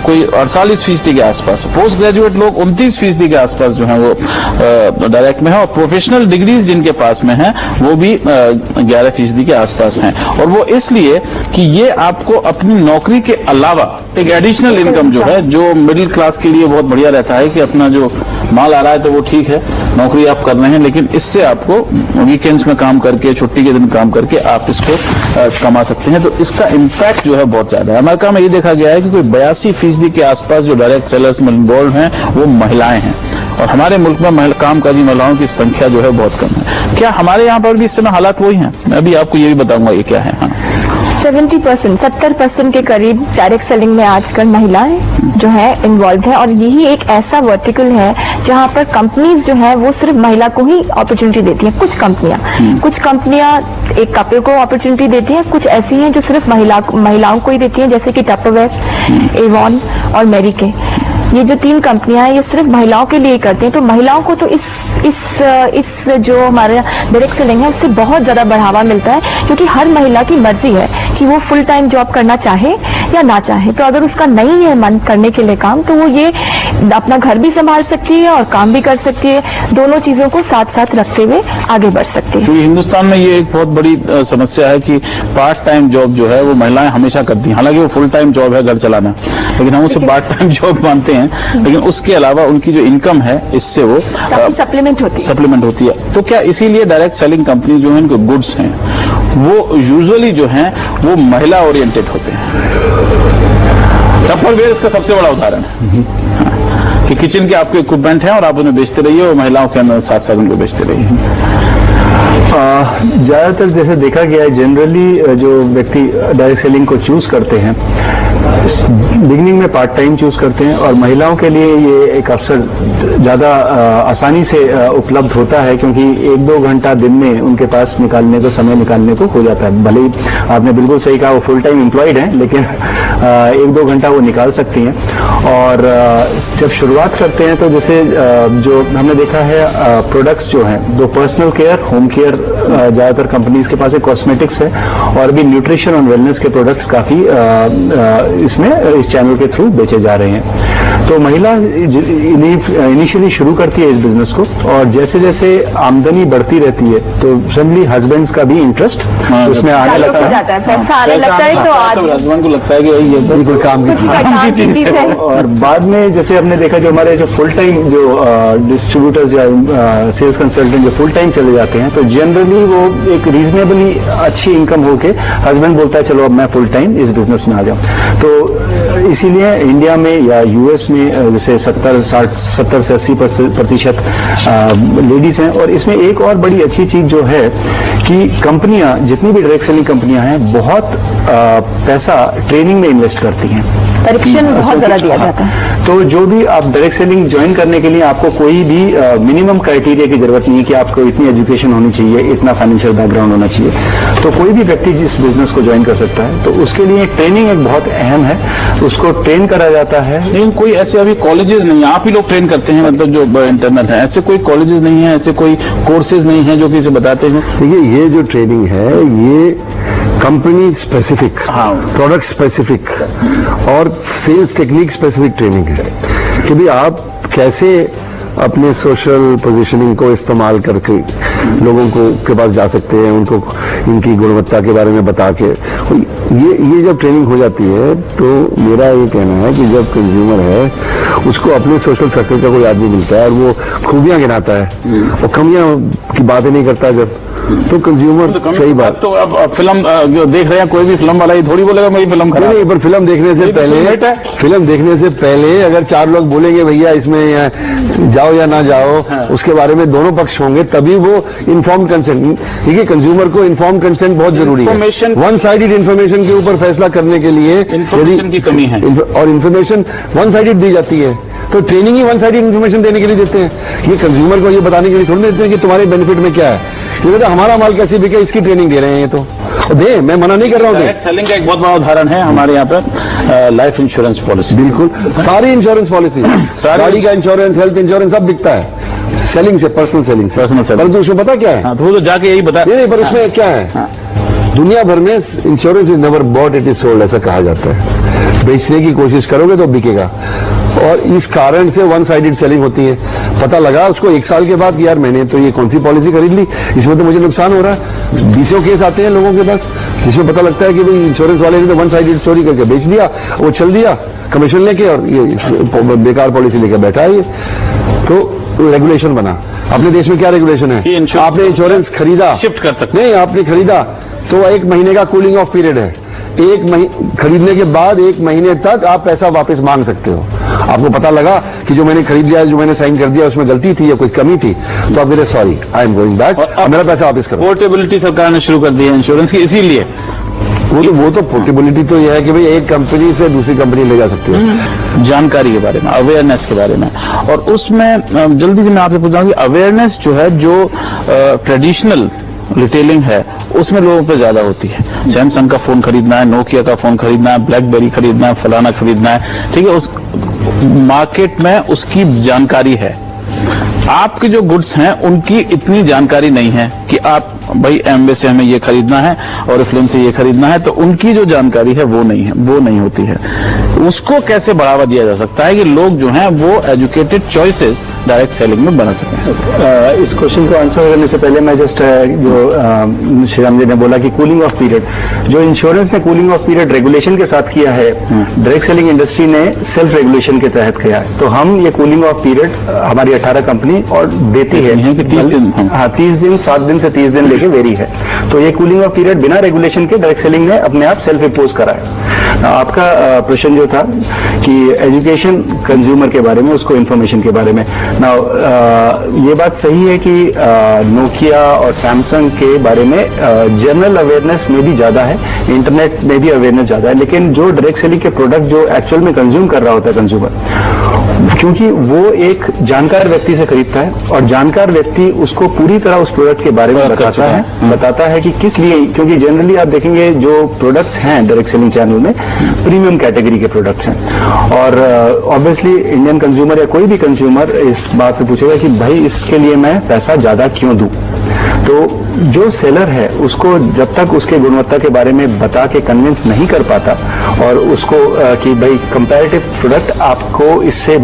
कोई 48% के आसपास, पोस्ट ग्रेजुएट लोग 29% के आसपास जो है वो डायरेक्ट में है, और प्रोफेशनल डिग्रीज जिनके पास में है वो भी 11% के आसपास हैं। और वो इसलिए कि ये आपको अपनी नौकरी के अलावा एक एडिशनल इनकम जो है, जो मिडिल क्लास के लिए बहुत बढ़िया रहता है कि अपना जो माल आ रहा है तो वो ठीक है, नौकरी आप कर रहे हैं, लेकिन इससे आपको वीकेंड्स में काम करके, छुट्टी के दिन काम करके आप इसको कमा सकते हैं। तो इसका इम्पैक्ट जो है बहुत ज्यादा है। अमेरिका में ये देखा गया है कि कोई 82% के आसपास जो डायरेक्ट सेलर्स में इन्वॉल्व हैं वो महिलाएं हैं, और हमारे मुल्क में कामकाजी महिलाओं की संख्या जो है बहुत कम है। क्या हमारे यहाँ पर भी इस समय हालात वही हैं? मैं अभी आपको ये भी बताऊंगा ये क्या है। 70% के करीब डायरेक्ट सेलिंग में आजकल महिलाएं जो है इन्वॉल्व है, और यही एक ऐसा वर्टिकल है जहां पर कंपनीज जो है वो सिर्फ महिला को ही अपॉर्चुनिटी देती हैं। कुछ कंपनियां एक कपल को अपॉर्चुनिटी देती हैं, कुछ ऐसी हैं जो सिर्फ महिलाओं को ही देती हैं, जैसे कि टपरवेयर, एवॉन और मैरी के। ये जो 3 कंपनियां हैं ये सिर्फ महिलाओं के लिए करती हैं। तो महिलाओं को तो इस जो हमारा डायरेक्ट सेलिंग है उससे बहुत ज्यादा बढ़ावा मिलता है, क्योंकि हर महिला की मर्जी है कि वो फुल टाइम जॉब करना चाहे या ना चाहे। तो अगर उसका नहीं है मन करने के लिए काम, तो वो ये अपना घर भी संभाल सकती है और काम भी कर सकती है, दोनों चीजों को साथ साथ रखते हुए आगे बढ़ सकती है। क्योंकि हिंदुस्तान में ये एक बहुत बड़ी समस्या है कि पार्ट टाइम जॉब जो है वो महिलाएं हमेशा करती हैं। हालांकि वो फुल टाइम जॉब है घर चलाना, लेकिन हम उसे पार्ट टाइम जॉब मानते हैं, लेकिन उसके अलावा उनकी जो इनकम है इससे वो सप्लीमेंट होती है। तो क्या इसीलिए डायरेक्ट सेलिंग कंपनी जो है, इनके गुड्स हैं वो यूजुअली जो हैं वो महिला ओरिएंटेड होते हैं। टपरवेयर इसका सबसे बड़ा उदाहरण है कि किचन के आपके इक्विपमेंट हैं और आप उन्हें बेचते रहिए, और महिलाओं के अंदर साथ साथ उनको बेचते रहिए। ज्यादातर जैसे देखा गया है, जनरली जो व्यक्ति डायरेक्ट सेलिंग को चूज करते हैं बिगिनिंग में पार्ट टाइम चूज करते हैं, और महिलाओं के लिए ये एक अवसर ज्यादा आसानी से उपलब्ध होता है, क्योंकि 1-2 घंटा दिन में उनके पास समय निकालने को हो जाता है। भले ही आपने बिल्कुल सही कहा वो फुल टाइम एम्प्लॉयड हैं, लेकिन 1-2 घंटा वो निकाल सकती हैं। और जब शुरुआत करते हैं तो जैसे जो हमने देखा है प्रोडक्ट्स जो हैं, दो पर्सनल केयर, होम केयर ज्यादातर कंपनीज के पास कॉस्मेटिक्स है, और भी न्यूट्रिशन और वेलनेस के प्रोडक्ट्स काफी इसमें इस चैनल के थ्रू बेचे जा रहे हैं। तो महिला इनिशियली शुरू करती है इस बिजनेस को, और जैसे जैसे आमदनी बढ़ती रहती है तो जनरली हस्बैंड्स का भी इंटरेस्ट उसमें आने लगता है। पैसा आने लगता है तो हस्बैंड को लगता है कि ये कोई काम की चीज है। और बाद में जैसे हमने देखा जो हमारे जो फुल टाइम जो डिस्ट्रीब्यूटर्स या सेल्स कंसल्टेंट जो फुल टाइम चले जाते हैं, तो जनरली वो एक रीजनेबली अच्छी इनकम होके हस्बैंड बोलता है चलो अब मैं फुल टाइम इस बिजनेस में आ जाऊं। तो इसीलिए इंडिया में या यूएस में जैसे 70 से 80% लेडीज हैं। और इसमें एक और बड़ी अच्छी चीज जो है कि कंपनियां, जितनी भी डायरेक्ट सेलिंग कंपनियां हैं, बहुत पैसा ट्रेनिंग में इन्वेस्ट करती हैं, परीक्षण बहुत ज्यादा दिया जाता है। तो जो भी आप डायरेक्ट सेलिंग ज्वाइन करने के लिए आपको कोई भी मिनिमम क्राइटेरिया की जरूरत नहीं है कि आपको इतनी एजुकेशन होनी चाहिए, इतना फाइनेंशियल बैकग्राउंड होना चाहिए। तो कोई भी व्यक्ति जिस बिजनेस को ज्वाइन कर सकता है। तो उसके लिए ट्रेनिंग एक बहुत अहम है, उसको ट्रेन करा जाता है। लेकिन कोई ऐसे अभी कॉलेजेस नहीं है, आप ही लोग ट्रेन करते हैं, मतलब जो इंटरनल है, ऐसे कोई कॉलेजेस नहीं है, ऐसे कोई कोर्सेज नहीं है जो कि इसे बताते हैं? देखिए, ये जो ट्रेनिंग है ये कंपनी स्पेसिफिक, प्रोडक्ट स्पेसिफिक और सेल्स टेक्निक स्पेसिफिक ट्रेनिंग है कि भी आप कैसे अपने सोशल पोजीशनिंग को इस्तेमाल करके लोगों को के पास जा सकते हैं, उनको इनकी गुणवत्ता के बारे में बता के। ये जब ट्रेनिंग हो जाती है तो मेरा ये कहना है कि जब कंज्यूमर है उसको अपने सोशल सर्कल का कोई आदमी मिलता है और वो खूबियां गिनाता है और कमियां की बातें नहीं करता जब, तो कंज्यूमर कई बार तो अब फिल्म जो देख रहे हैं, कोई भी फिल्म वाला ही थोड़ी बोलेगा मेरी फिल्म खराब है। नहीं, पर फिल्म देखने से पहले अगर 4 लोग बोलेंगे भैया इसमें जाओ या ना जाओ, उसके बारे में दोनों पक्ष होंगे, तभी वो इन्फॉर्म कंसेंट। देखिए, कंज्यूमर को इन्फॉर्म कंसेंट बहुत जरूरी है। वन साइडेड इन्फॉर्मेशन के ऊपर फैसला करने के लिए इन्फॉर्मेशन की कमी है और इन्फॉर्मेशन वन साइडेड दी जाती है, तो ट्रेनिंग ही वन साइडेड इन्फॉर्मेशन देने के लिए देते हैं। ये कंज्यूमर को ये बताने के लिए थोड़ी देते हैं कि तुम्हारे बेनिफिट में क्या है, क्योंकि हमारा माल कैसे बिके इसकी ट्रेनिंग दे रहे हैं। ये तो दे, मैं मना नहीं कर रहा हूँ। डायरेक्ट सेलिंग का एक बहुत बड़ा उदाहरण है हमारे यहाँ पर लाइफ इंश्योरेंस पॉलिसी। बिल्कुल, सारी इंश्योरेंस पॉलिसी, गाड़ी का इंश्योरेंस, हेल्थ इंश्योरेंस सब बिकता है सेलिंग से, पर्सनल सेलिंग से। परंतु उसमें पता क्या है? हाँ, तो वो तो जाके यही बता नहीं, पर उसमें क्या है, दुनिया भर में insurance is never bought, it is sold, ऐसा कहा जाता है। बेचने की कोशिश करोगे तो बिकेगा, और इस कारण से वन साइडेड सेलिंग होती है। पता लगा उसको 1 साल के बाद कि यार मैंने तो ये कौन सी पॉलिसी खरीद ली, इसमें तो मुझे नुकसान हो रहा है। 20 केस आते हैं लोगों के पास जिसमें पता लगता है कि भाई इंश्योरेंस वाले ने तो वन साइडेड स्टोरी करके बेच दिया, वो चल दिया कमीशन लेके, और ये बेकार पॉलिसी लेकर बैठा है। ये तो रेगुलेशन बना। अपने देश में क्या रेगुलेशन है? आपने इंश्योरेंस खरीदा, शिफ्ट कर सकते नहीं, आपने खरीदा तो 1 महीने का कूलिंग ऑफ पीरियड है। 1 महीने खरीदने के बाद 1 महीने तक आप पैसा वापस मांग सकते हो। आपको पता लगा कि जो मैंने खरीद लिया, जो मैंने साइन कर दिया, उसमें गलती थी या कोई कमी थी, तो आप मेरे sorry, I am going back, और मेरा पैसा वापस करो। पोर्टेबिलिटी सरकार ने शुरू कर दी है इंश्योरेंस की, इसीलिए वो तो पोर्टेबिलिटी तो यह है कि भाई एक कंपनी से दूसरी कंपनी ले जा सकती है। जानकारी के बारे में, अवेयरनेस के बारे में, और उसमें जल्दी से मैं आपसे पूछ रहा हूँ कि अवेयरनेस जो है, जो ट्रेडिशनल रिटेलिंग है, उसमें लोगों पे ज्यादा होती है। सैमसंग का फोन खरीदना है, नोकिया का फोन खरीदना है, ब्लैकबेरी खरीदना है, फलाना खरीदना है, ठीक है, उस मार्केट में उसकी जानकारी है। आपके जो गुड्स हैं उनकी इतनी जानकारी नहीं है कि आप भाई एमवे से हमें ये खरीदना है और फिल्म से ये खरीदना है, तो उनकी जो जानकारी है वो नहीं होती है। उसको कैसे बढ़ावा दिया जा सकता है कि लोग जो हैं वो एजुकेटेड चॉइसेस डायरेक्ट सेलिंग में बना सकें? इस क्वेश्चन को आंसर करने से पहले मैं जस्ट जो श्रीराम जी ने बोला कि कूलिंग ऑफ पीरियड, जो इंश्योरेंस ने कूलिंग ऑफ पीरियड रेगुलेशन के साथ किया है, डायरेक्ट सेलिंग इंडस्ट्री ने सेल्फ रेगुलेशन के तहत किया है। तो हम ये कूलिंग ऑफ पीरियड हमारी 18 कंपनी और देती है कि 30 दिन, हाँ 30 दिन, 7 दिन से 30 दिन लेके वेरी है। तो ये कूलिंग ऑफ पीरियड बिना रेगुलेशन के डायरेक्ट सेलिंग ने अपने आप सेल्फ इम्पोज करा है। आपका प्रश्न जो था कि एजुकेशन कंज्यूमर के बारे में, उसको इंफॉर्मेशन के बारे में, ये बात सही है कि नोकिया और सैमसंग के बारे में जनरल अवेयरनेस में भी ज्यादा है, इंटरनेट में भी अवेयरनेस ज्यादा है, लेकिन जो डायरेक्ट सेलिंग के प्रोडक्ट जो एक्चुअल में कंज्यूम कर रहा होता है कंज्यूमर, क्योंकि वो एक जानकार व्यक्ति से खरीदता है और जानकार व्यक्ति उसको पूरी तरह उस प्रोडक्ट के बारे में बताता है कि किस लिए, क्योंकि जनरली आप देखेंगे जो प्रोडक्ट्स हैं डायरेक्ट सेलिंग चैनल में प्रीमियम कैटेगरी के प्रोडक्ट्स हैं, और ऑब्वियसली इंडियन कंज्यूमर या कोई भी कंज्यूमर इस बात पे पूछेगा कि भाई इसके लिए मैं पैसा ज्यादा क्यों दूं। तो जो सेलर है उसको जब तक उसके गुणवत्ता के बारे में बता के कन्विंस नहीं कर पाता और उसको कि भाई कंपैरेटिव प्रोडक्ट आपको इससे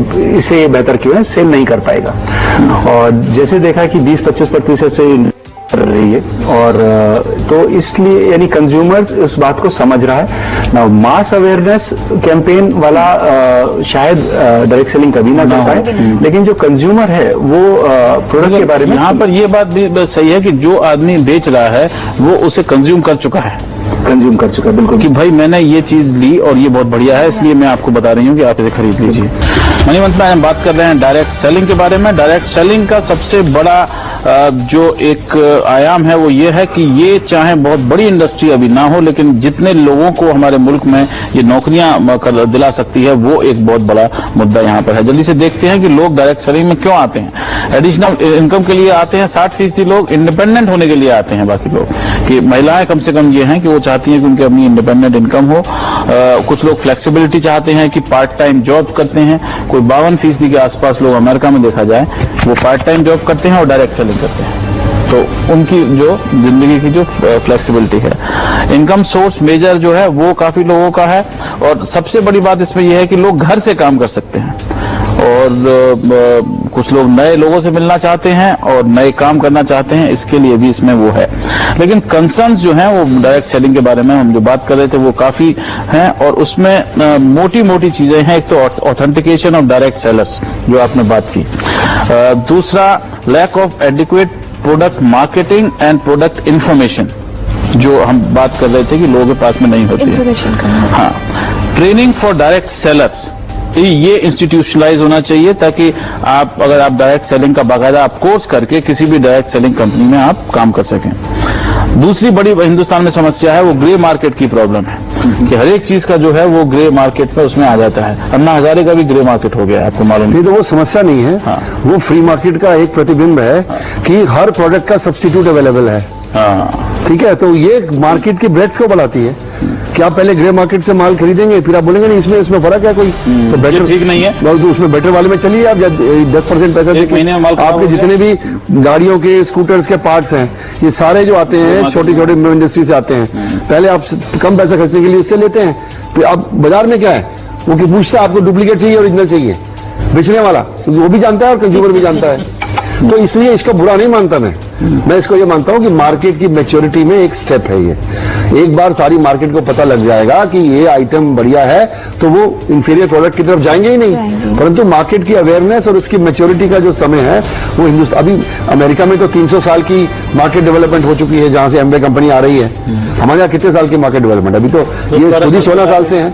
बेहतर क्यों है, सेल नहीं कर पाएगा। और जैसे देखा कि 20-25% से कर रही है, और तो इसलिए यानी कंज्यूमर्स उस बात को समझ रहा है ना। मास अवेयरनेस कैंपेन वाला शायद डायरेक्ट सेलिंग कभी ना कर पाए, लेकिन जो कंज्यूमर है वो प्रोडक्ट के बारे में, यहाँ पर ये बात भी सही है कि जो आदमी बेच रहा है वो उसे कंज्यूम कर चुका है, बिल्कुल, कि भाई मैंने ये चीज ली और ये बहुत बढ़िया है, इसलिए मैं आपको बता रही हूँ कि आप इसे खरीद लीजिए। मणिवंत में हम बात कर रहे हैं डायरेक्ट सेलिंग के बारे में। डायरेक्ट सेलिंग का सबसे बड़ा जो एक आयाम है वो ये है कि ये चाहे बहुत बड़ी इंडस्ट्री अभी ना हो, लेकिन जितने लोगों को हमारे मुल्क में ये नौकरियां दिला सकती है वो एक बहुत बड़ा मुद्दा यहाँ पर है। जल्दी से देखते हैं कि लोग डायरेक्ट सेलिंग में क्यों आते हैं। एडिशनल इनकम के लिए आते हैं 60% लोग, इंडिपेंडेंट होने के लिए आते हैं बाकी लोग, कि महिलाएं कम से कम ये हैं कि वो चाहती हैं कि उनकी अपनी इंडिपेंडेंट इनकम हो। कुछ लोग फ्लेक्सिबिलिटी चाहते हैं कि पार्ट टाइम जॉब करते हैं, कोई 52% के आसपास लोग अमेरिका में देखा जाए वो पार्ट टाइम जॉब करते हैं और डायरेक्ट सेलिंग करते हैं, तो उनकी जो जिंदगी की जो फ्लेक्सिबिलिटी है। इनकम सोर्स मेजर जो है वो काफी लोगों का है, और सबसे बड़ी बात इसमें यह है कि लोग घर से काम कर सकते हैं और कुछ लोग नए लोगों से मिलना चाहते हैं और नए काम करना चाहते हैं, इसके लिए भी इसमें वो है। लेकिन कंसर्न्स जो हैं वो डायरेक्ट सेलिंग के बारे में हम जो बात कर रहे थे वो काफी हैं, और उसमें मोटी मोटी चीजें हैं। एक तो ऑथेंटिकेशन ऑफ डायरेक्ट सेलर्स जो आपने बात की, दूसरा lack of adequate product marketing and product information, जो हम बात कर रहे थे कि लोगों के पास में नहीं होती है। हाँ, ट्रेनिंग फॉर डायरेक्ट सेलर्स, ये इंस्टीट्यूशनलाइज होना चाहिए, ताकि आप अगर आप डायरेक्ट सेलिंग का बाकायदा आप कोर्स करके किसी भी डायरेक्ट सेलिंग कंपनी में आप काम कर सकें। दूसरी बड़ी हिंदुस्तान में समस्या है वो ग्रे मार्केट की प्रॉब्लम है, कि हर एक चीज का जो है वो ग्रे मार्केट में उसमें आ जाता है। अन्ना हजारे का भी ग्रे मार्केट हो गया है, आपको मालूम नहीं। तो वो समस्या नहीं है। हाँ। वो फ्री मार्केट का एक प्रतिबिंब है कि हर प्रोडक्ट का सब्स्टिट्यूट अवेलेबल है। हाँ, ठीक है, तो ये मार्केट की ब्रेड्थ को बढ़ाती है कि आप पहले ग्रे मार्केट से माल खरीदेंगे, फिर आप बोलेंगे नहीं इसमें फर्क है कोई, तो बेटर ठीक नहीं है, तो उसमें बेटर वाले में चलिए आप 10% पैसा देके। आपके जितने भी गाड़ियों के स्कूटर्स के पार्ट्स हैं, ये सारे जो आते हैं छोटी छोटी इंडस्ट्री से आते हैं, पहले आप कम पैसा खर्चने के लिए उससे लेते हैं, फिर आप बाजार में क्या है वो कि पूछता है आपको डुप्लीकेट चाहिए ओरिजिनल चाहिए, बेचने वाला वो भी जानता है और कंज्यूमर भी जानता है। तो इसलिए इसको बुरा नहीं मानता मैं इसको ये मानता हूं कि मार्केट की मैच्योरिटी में एक स्टेप है ये। एक बार सारी मार्केट को पता लग जाएगा कि ये आइटम बढ़िया है तो वो इंफीरियर प्रोडक्ट की तरफ जाएंगे ही नहीं, परंतु मार्केट की अवेयरनेस और उसकी मैच्योरिटी का जो समय है वो हिंदुस्तान, अभी अमेरिका में तो 300 साल की मार्केट डेवलपमेंट हो चुकी है जहां से एमवे कंपनी आ रही है। हमारे यहाँ कितने साल की मार्केट डेवलपमेंट, अभी तो ये खुद ही 16 साल से है।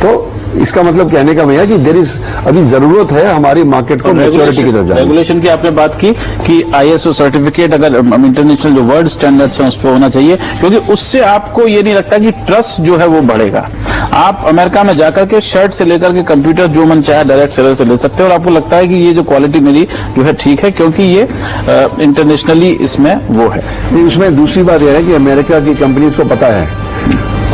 तो इसका मतलब कहने का भैया कि देर इज अभी जरूरत है हमारी मार्केट को मैच्योरिटी की तरफ जाने। रेगुलेशन की आपने बात की कि आईएसओ सर्टिफिकेट अगर इंटरनेशनल जो वर्ल्ड स्टैंडर्ड्स हैं उस पर होना चाहिए, क्योंकि उससे आपको ये नहीं लगता कि ट्रस्ट जो है वो बढ़ेगा। आप अमेरिका में जाकर के शर्ट से लेकर के कंप्यूटर जो मन चाहे डायरेक्ट सेलर से ले सकते हैं और आपको लगता है कि ये जो क्वालिटी मेरी जो है ठीक है, क्योंकि ये इंटरनेशनली इसमें वो है। उसमें दूसरी बात यह है कि अमेरिका की कंपनीज को पता है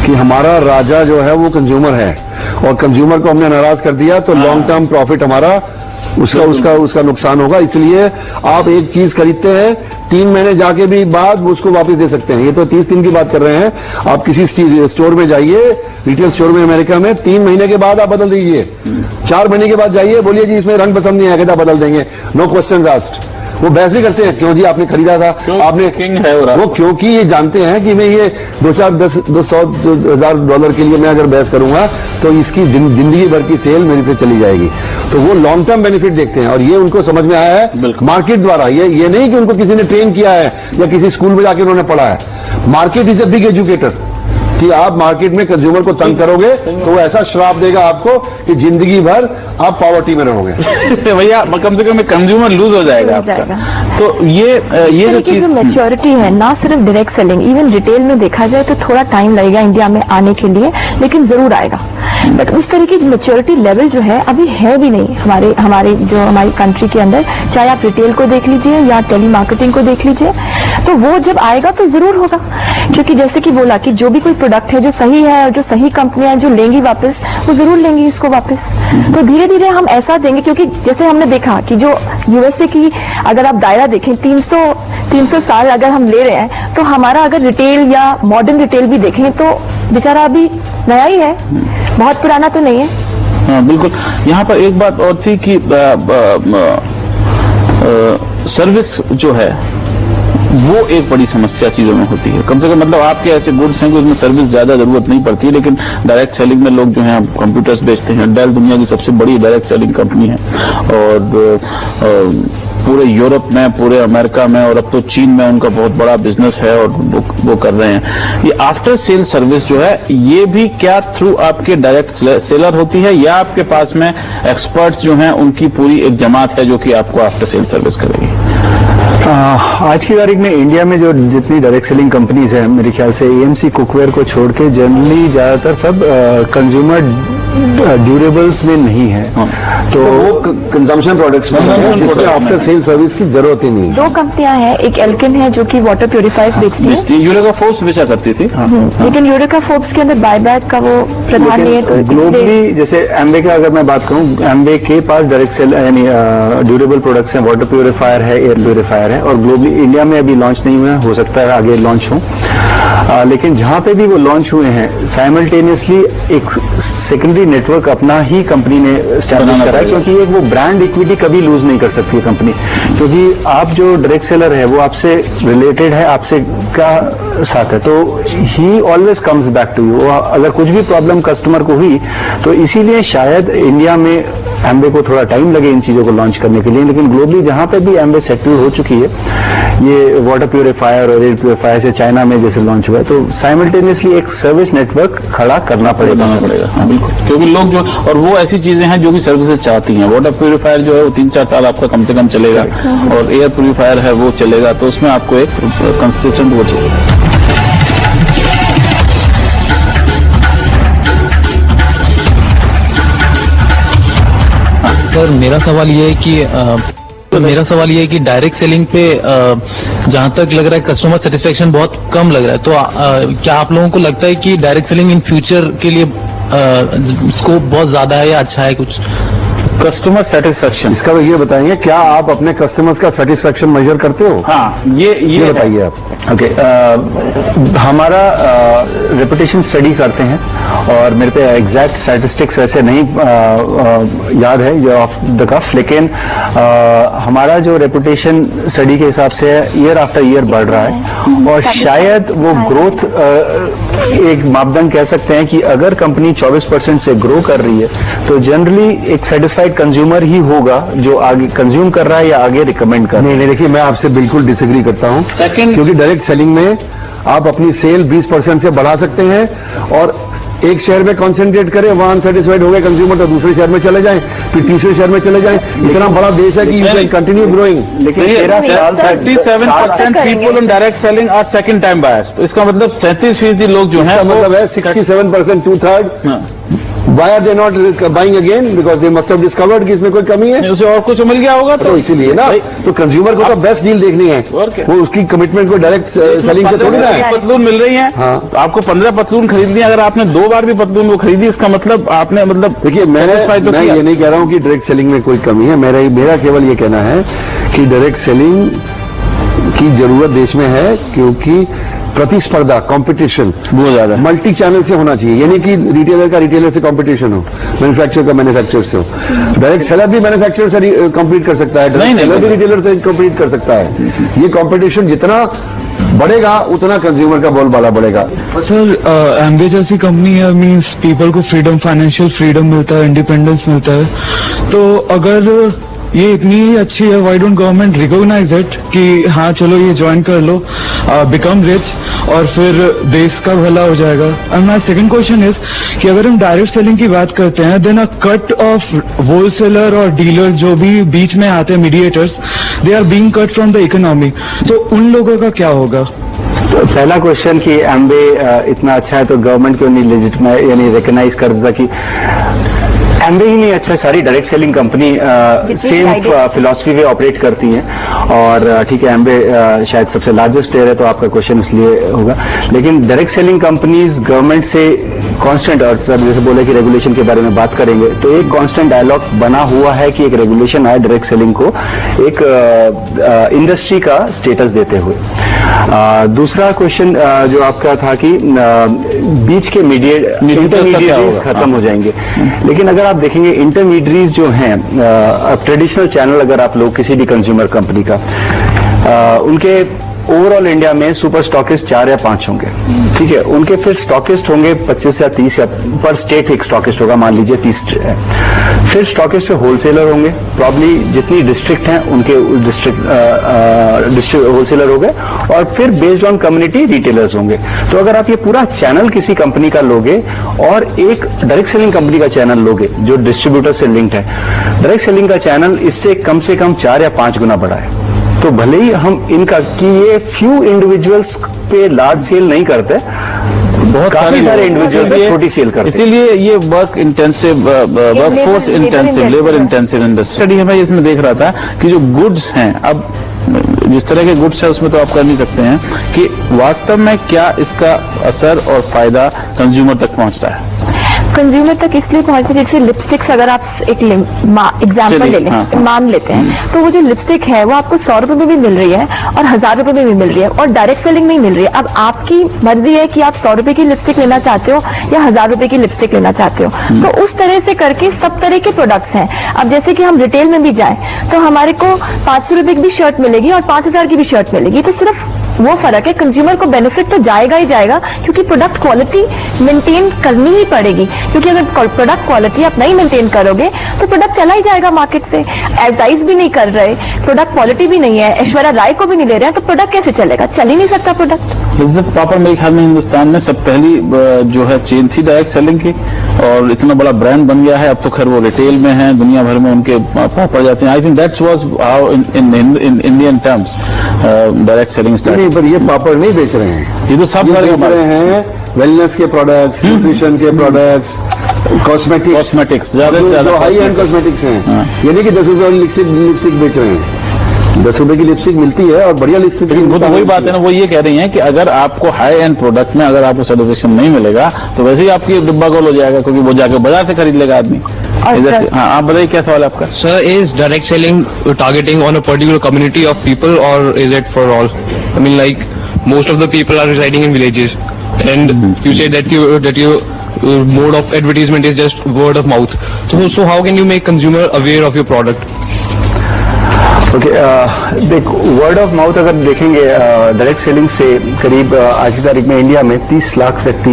कि हमारा राजा जो है वो कंज्यूमर है, और कंज्यूमर को हमने नाराज कर दिया तो लॉन्ग टर्म प्रॉफिट हमारा उसका नुकसान होगा। इसलिए आप एक चीज खरीदते हैं 3 महीने जाके भी बाद उसको वापस दे सकते हैं। ये तो 30 दिन की बात कर रहे हैं। आप किसी स्टोर में जाइए, रिटेल स्टोर में अमेरिका में 3 महीने के बाद आप बदल दीजिए, 4 महीने के बाद जाइए, बोलिए जी इसमें रंग पसंद नहीं आया, कहता बदल देंगे, नो क्वेश्चन आस्क्ड। वो बहस नहीं करते हैं, क्यों जी आपने खरीदा था, आपने किंग है वो, क्योंकि ये जानते हैं कि मैं ये 200,000 के लिए मैं अगर बहस करूंगा तो इसकी जिंदगी भर की सेल मेरी से चली जाएगी। तो वो लॉन्ग टर्म बेनिफिट देखते हैं और ये उनको समझ में आया है मार्केट द्वारा। ये नहीं कि उनको किसी ने ट्रेन किया है या किसी स्कूल में जाके उन्होंने पढ़ा है। Market is a big educator कि आप मार्केट में कंज्यूमर को तंग करोगे तो वो ऐसा श्राप देगा आपको कि जिंदगी भर आप पॉवर्टी में रहोगे। भैया कम से कम कंज्यूमर लूज हो जाएगा आपका। तो ये जो चीज मैच्योरिटी है, ना सिर्फ डायरेक्ट सेलिंग, इवन रिटेल में देखा जाए तो थोड़ा टाइम लगेगा इंडिया में आने के लिए, लेकिन जरूर आएगा। बट उस तरीके की मैच्योरिटी लेवल जो है अभी है भी नहीं हमारी कंट्री के अंदर। चाहे आप रिटेल को देख लीजिए या टेली मार्केटिंग को देख लीजिए, तो वो जब आएगा तो जरूर होगा। क्योंकि जैसे कि बोला कि जो भी कोई प्रोडक्ट है जो सही है और जो सही कंपनियां जो लेंगी वापस, वो जरूर लेंगी इसको वापस। तो धीरे धीरे हम ऐसा देंगे, क्योंकि जैसे हमने देखा कि जो यूएसए की अगर आप दायरा देखें 300 साल अगर हम ले रहे हैं, तो हमारा अगर रिटेल या मॉडर्न रिटेल भी देखें तो बेचारा अभी नया ही है, बहुत पुराना तो नहीं है। हाँ बिल्कुल। यहाँ पर एक बात और थी कि सर्विस जो है वो एक बड़ी समस्या चीजों में होती है। कम से कम मतलब आपके ऐसे गुड्स हैं कि उसमें सर्विस ज्यादा जरूरत नहीं पड़ती है, लेकिन डायरेक्ट सेलिंग में लोग जो हैं कंप्यूटर्स बेचते हैं। डेल दुनिया की सबसे बड़ी डायरेक्ट सेलिंग कंपनी है और पूरे यूरोप में, पूरे अमेरिका में और अब तो चीन में उनका बहुत बड़ा बिजनेस है और वो कर रहे हैं। ये आफ्टर सेल सर्विस जो है ये भी क्या थ्रू आपके डायरेक्ट सेलर होती है या आपके पास में एक्सपर्ट्स जो हैं उनकी पूरी एक जमात है जो कि आपको आफ्टर सेल सर्विस करेगी? आज की तारीख में इंडिया में जो जितनी डायरेक्ट सेलिंग कंपनीज हैं, मेरे ख्याल से एएमसी कुकवेयर को छोड़ के जनरली ज्यादातर सब कंज्यूमर ड्यूरेबल्स में नहीं है। तो वो कंजम्पशन प्रोडक्ट्स में जिसमें आफ्टर सेल सर्विस की जरूरत ही नहीं। 2 कंपनियां हैं, एक एल्किन है जो कि वाटर प्यूरिफायर्स बेचती है, यूरेका फोर्ब्स बेचा करती थी। लेकिन यूरेका फोर्ब्स के अंदर बायबैक का वो प्रधान नहीं है। तो ग्लोबली जैसे एमवे का अगर मैं बात करूं, एमवे के पास डायरेक्ट सेल यानी ड्यूरेबल प्रोडक्ट्स हैं, वाटर प्यूरिफायर है, एयर प्यूरिफायर है, और ग्लोबली इंडिया में अभी लॉन्च नहीं हुआ, हो सकता है आगे लॉन्च हो। लेकिन जहां पे भी वो लॉन्च हुए हैं साइमल्टेनियसली एक सेकेंडरी नेटवर्क अपना ही कंपनी ने एस्टैब्लिश करा है, क्योंकि एक वो ब्रांड इक्विटी कभी लूज नहीं कर सकती है कंपनी, क्योंकि आप जो डायरेक्ट सेलर है वो आपसे रिलेटेड है, आपसे का साथ है, तो ही always comes back to you. अगर कुछ भी प्रॉब्लम कस्टमर को हुई तो इसीलिए शायद इंडिया में एम्बे को थोड़ा टाइम लगे इन चीजों को लॉन्च करने के लिए, लेकिन ग्लोबली जहां पे भी एम्बे सेटल हो चुकी है, ये वाटर प्यूरिफायर और एयर प्यूरिफायर से चाइना में जैसे लॉन्च हुआ है, तो साइमल्टेनियसली एक सर्विस नेटवर्क खड़ा करना पड़ेगा। हाँ, बिल्कुल, क्योंकि लोग जो, और वो ऐसी चीजें हैं जो कि सर्विसेज चाहती हैं। वाटर प्यूरिफायर जो है वो 3-4 साल आपका कम से कम चलेगा, और एयर प्यूरिफायर है वो चलेगा, तो उसमें आपको एक कंसिस्टेंट वो चाहिए। सर मेरा सवाल ये है कि डायरेक्ट सेलिंग पे जहां तक लग रहा है कस्टमर सेटिस्फेक्शन बहुत कम लग रहा है, तो क्या आप लोगों को लगता है कि डायरेक्ट सेलिंग इन फ्यूचर के लिए स्कोप बहुत ज्यादा है या अच्छा है कुछ? कस्टमर सेटिस्फेक्शन, इसका तो ये बताएंगे, क्या आप अपने कस्टमर्स का सेटिस्फेक्शन मेजर करते हो? हाँ, ये बताइए आप। ओके, हमारा रेपुटेशन स्टडी करते हैं, और मेरे पे एग्जैक्ट स्टैटिस्टिक्स ऐसे नहीं याद है जो ऑफ द कफ, लेकिन हमारा जो रेपुटेशन स्टडी के हिसाब से ईयर आफ्टर ईयर बढ़ रहा है, और शायद वो ग्रोथ एक मापदंड कह सकते हैं कि अगर कंपनी 24% से ग्रो कर रही है तो जनरली एक सेटिस्फाइड कंज्यूमर ही होगा जो आगे कंज्यूम कर रहा है या आगे रिकमेंड कर रहा है। नहीं, देखिए मैं आपसे बिल्कुल डिसएग्री करता हूं, क्योंकि डायरेक्ट सेलिंग में आप अपनी सेल 20% से बढ़ा सकते हैं, और एक शहर में कंसंट्रेट करें, वहां अनसेटिस्फाइड हो गए कंज्यूमर तो दूसरे शहर में चले जाएं, फिर तीसरे शहर में चले जाएं। इतना बड़ा देश है कि यू कैन कंटिन्यू ग्रोइंग। लेकिन 37% people in direct selling are second time buyers, तो इसका मतलब 37% लोग जो है, मतलब है 67%, 2/3 Why are they not buying again? Because they must have discovered कि इसमें कोई कमी है, उसे और कुछ मिल गया होगा, तो इसीलिए ना, तो कंज्यूमर को तो बेस्ट डील देखनी है, वो उसकी कमिटमेंट को डायरेक्ट सेलिंग से थोड़ी ना है। पतलून मिल रही है, हाँ, तो आपको 15 पतलून खरीदनी है, अगर आपने 2 बार भी पतलून वो खरीदी, इसका मतलब आपने देखिए मैं ये नहीं कह रहा हूँ कि डायरेक्ट सेलिंग में कोई कमी है, मेरा केवल ये कहना है कि डायरेक्ट सेलिंग की जरूरत देश में है, क्योंकि प्रतिस्पर्धा, कंपटीशन बहुत ज्यादा मल्टी चैनल से होना चाहिए, यानी कि रिटेलर का रिटेलर से कंपटीशन हो, मैन्युफैक्चरर का मैन्युफैक्चरर से हो। डायरेक्ट सेलर भी मैन्युफैक्चरर से कम्पीट कर सकता है, डायरेक्ट सेलर भी रिटेलर से कम्पीट कर सकता है। ये कंपटीशन जितना बढ़ेगा उतना कंज्यूमर का बोलबाला बढ़ेगा। सर एम्बे जैसी कंपनी है, मींस पीपल को फ्रीडम, फाइनेंशियल फ्रीडम मिलता है, इंडिपेंडेंस मिलता है, तो अगर ये इतनी अच्छी है, why don't government recognise it कि हाँ चलो ये ज्वाइन कर लो, बिकम रिच, और फिर देश का भला हो जाएगा। And my second question is कि अगर हम डायरेक्ट सेलिंग की बात करते हैं, then a cut off wholesaler और डीलर्स जो भी बीच में आते हैं, mediators, they are being cut from the economy, तो उन लोगों का क्या होगा? तो पहला क्वेश्चन कि एम्बे इतना अच्छा है तो गवर्नमेंट क्यों नहीं लेजिटिमाइज यानी रिकॉग्नाइज कर देता कि एम्बे ही नहीं अच्छा, सारी direct selling company same philosophy पे ऑपरेट करती हैं, और ठीक है एम्बे शायद सबसे लार्जेस्ट प्लेयर है तो आपका क्वेश्चन इसलिए होगा, लेकिन डायरेक्ट सेलिंग कंपनीज गवर्नमेंट से कांस्टेंट, और सर जैसे बोले कि रेगुलेशन के बारे में बात करेंगे, तो एक कांस्टेंट डायलॉग बना हुआ है कि एक रेगुलेशन आए डायरेक्ट सेलिंग को एक इंडस्ट्री का स्टेटस देते हुए। दूसरा क्वेश्चन जो आपका था कि बीच के इंटरमीडिएटरीज खत्म हो जाएंगे, लेकिन अगर आप देखेंगे इंटरमीडिएटरीज जो हैं, ट्रेडिशनल चैनल अगर आप लोग किसी भी कंज्यूमर कंपनी का, उनके ओवरऑल इंडिया में सुपर स्टॉकिस्ट 4 या 5 होंगे, ठीक है, उनके फिर स्टॉकिस्ट होंगे 25 या 30 या पर स्टेट एक स्टॉकिस्ट होगा, मान लीजिए 30 है, फिर स्टॉकिस्ट पे होलसेलर होंगे, प्रॉब्ली जितनी डिस्ट्रिक्ट हैं उनके डिस्ट्रिक्ट होलसेलर हो गए, और फिर बेस्ड ऑन कम्युनिटी रिटेलर्स होंगे। तो अगर आप ये पूरा चैनल किसी कंपनी का लोगे और एक डायरेक्ट सेलिंग कंपनी का चैनल लोगे जो डिस्ट्रीब्यूटर से लिंक्ड है, डायरेक्ट सेलिंग का चैनल इससे कम से कम 4 या 5 गुना बड़ा है। तो भले ही हम इनका कि ये फ्यू इंडिविजुअल्स पे लार्ज सेल नहीं करते, बहुत काफी सारे इंडिविजुअल पे छोटी सेल करते हैं, इसीलिए ये work intensive, work force intensive, labour intensive industry. Study हमें इसमें देख रहा था कि जो गुड्स हैं, अब जिस तरह के गुड्स है उसमें तो आप कर नहीं सकते हैं कि वास्तव में क्या इसका असर और फायदा कंज्यूमर तक पहुंच रहा है। कंज्यूमर तक इसलिए पहुंचते, जैसे लिपस्टिक्स अगर आप एक एग्जाम्पल ले लें, हाँ। मान लेते हैं, तो वो जो लिपस्टिक है वो आपको 100 रुपए में भी मिल रही है और 1000 रुपए में भी मिल रही है और डायरेक्ट सेलिंग में ही मिल रही है। अब आपकी मर्जी है कि आप 100 रुपए की लिपस्टिक लेना चाहते हो या 1000 रुपए की लिपस्टिक लेना चाहते हो। तो उस तरह से करके सब तरह के प्रोडक्ट्स हैं। अब जैसे कि हम रिटेल में भी जाएं तो हमारे को 500 रुपए की भी शर्ट मिलेगी और 5000 की भी शर्ट मिलेगी। तो सिर्फ वो फर्क है, कंज्यूमर को बेनिफिट तो जाएगा ही जाएगा, क्योंकि प्रोडक्ट क्वालिटी मेंटेन करनी ही पड़ेगी। क्योंकि अगर प्रोडक्ट क्वालिटी आप नहीं मेंटेन करोगे तो प्रोडक्ट चला ही जाएगा मार्केट से। एडवर्टाइज भी नहीं कर रहे, प्रोडक्ट क्वालिटी भी नहीं है, ऐश्वर्या राय को भी नहीं ले रहे हैं, तो प्रोडक्ट कैसे चलेगा? चल ही नहीं सकता प्रोडक्ट। इज्जत प्रॉपर मेरे ख्याल में हिंदुस्तान में सब पहली जो है चेन थी डायरेक्ट सेलिंग की, और इतना बड़ा ब्रांड बन गया है। अब तो खैर वो रिटेल में है, दुनिया भर में उनके पड़ जाते हैं। I think that's was how in Indian terms direct selling start. नहीं, पर ये पापड़ नहीं बेच रहे हैं, ये तो सब ये बेच रहे हैं वेलनेस के प्रोडक्ट्स, न्यूट्रिशन के प्रोडक्ट्स, कॉस्मेटिक्स ज्यादा से ज्यादा हाई एंड कॉस्मेटिक्स हैं। ये नहीं कि 10 रुपए वाली लिपस्टिक बेच रहे हैं। 10 रुपए की लिपस्टिक मिलती है और बढ़िया लिपस्टिक। लेकिन वो तो वही बात है ना, वो ये कह रही हैं कि अगर आपको हाई एंड प्रोडक्ट में अगर आपको सेटिस्फेक्शन नहीं मिलेगा तो वैसे ही आपकी डिब्बा गोल हो जाएगा, क्योंकि वो जाकर बाजार से खरीद लेगा आदमी। इधर से हाँ, आप बताइए क्या सवाल है आपका? Sir, is direct selling targeting on a particular community of people or is it for all? I mean, like most of the people are residing in villages, and you say that your mode of advertisement is just word of mouth. So how can you make consumer aware of your product? Okay, देख, word of mouth अगर देखेंगे, direct selling से करीब आज की तारीख में India में 30 लाख व्यक्ति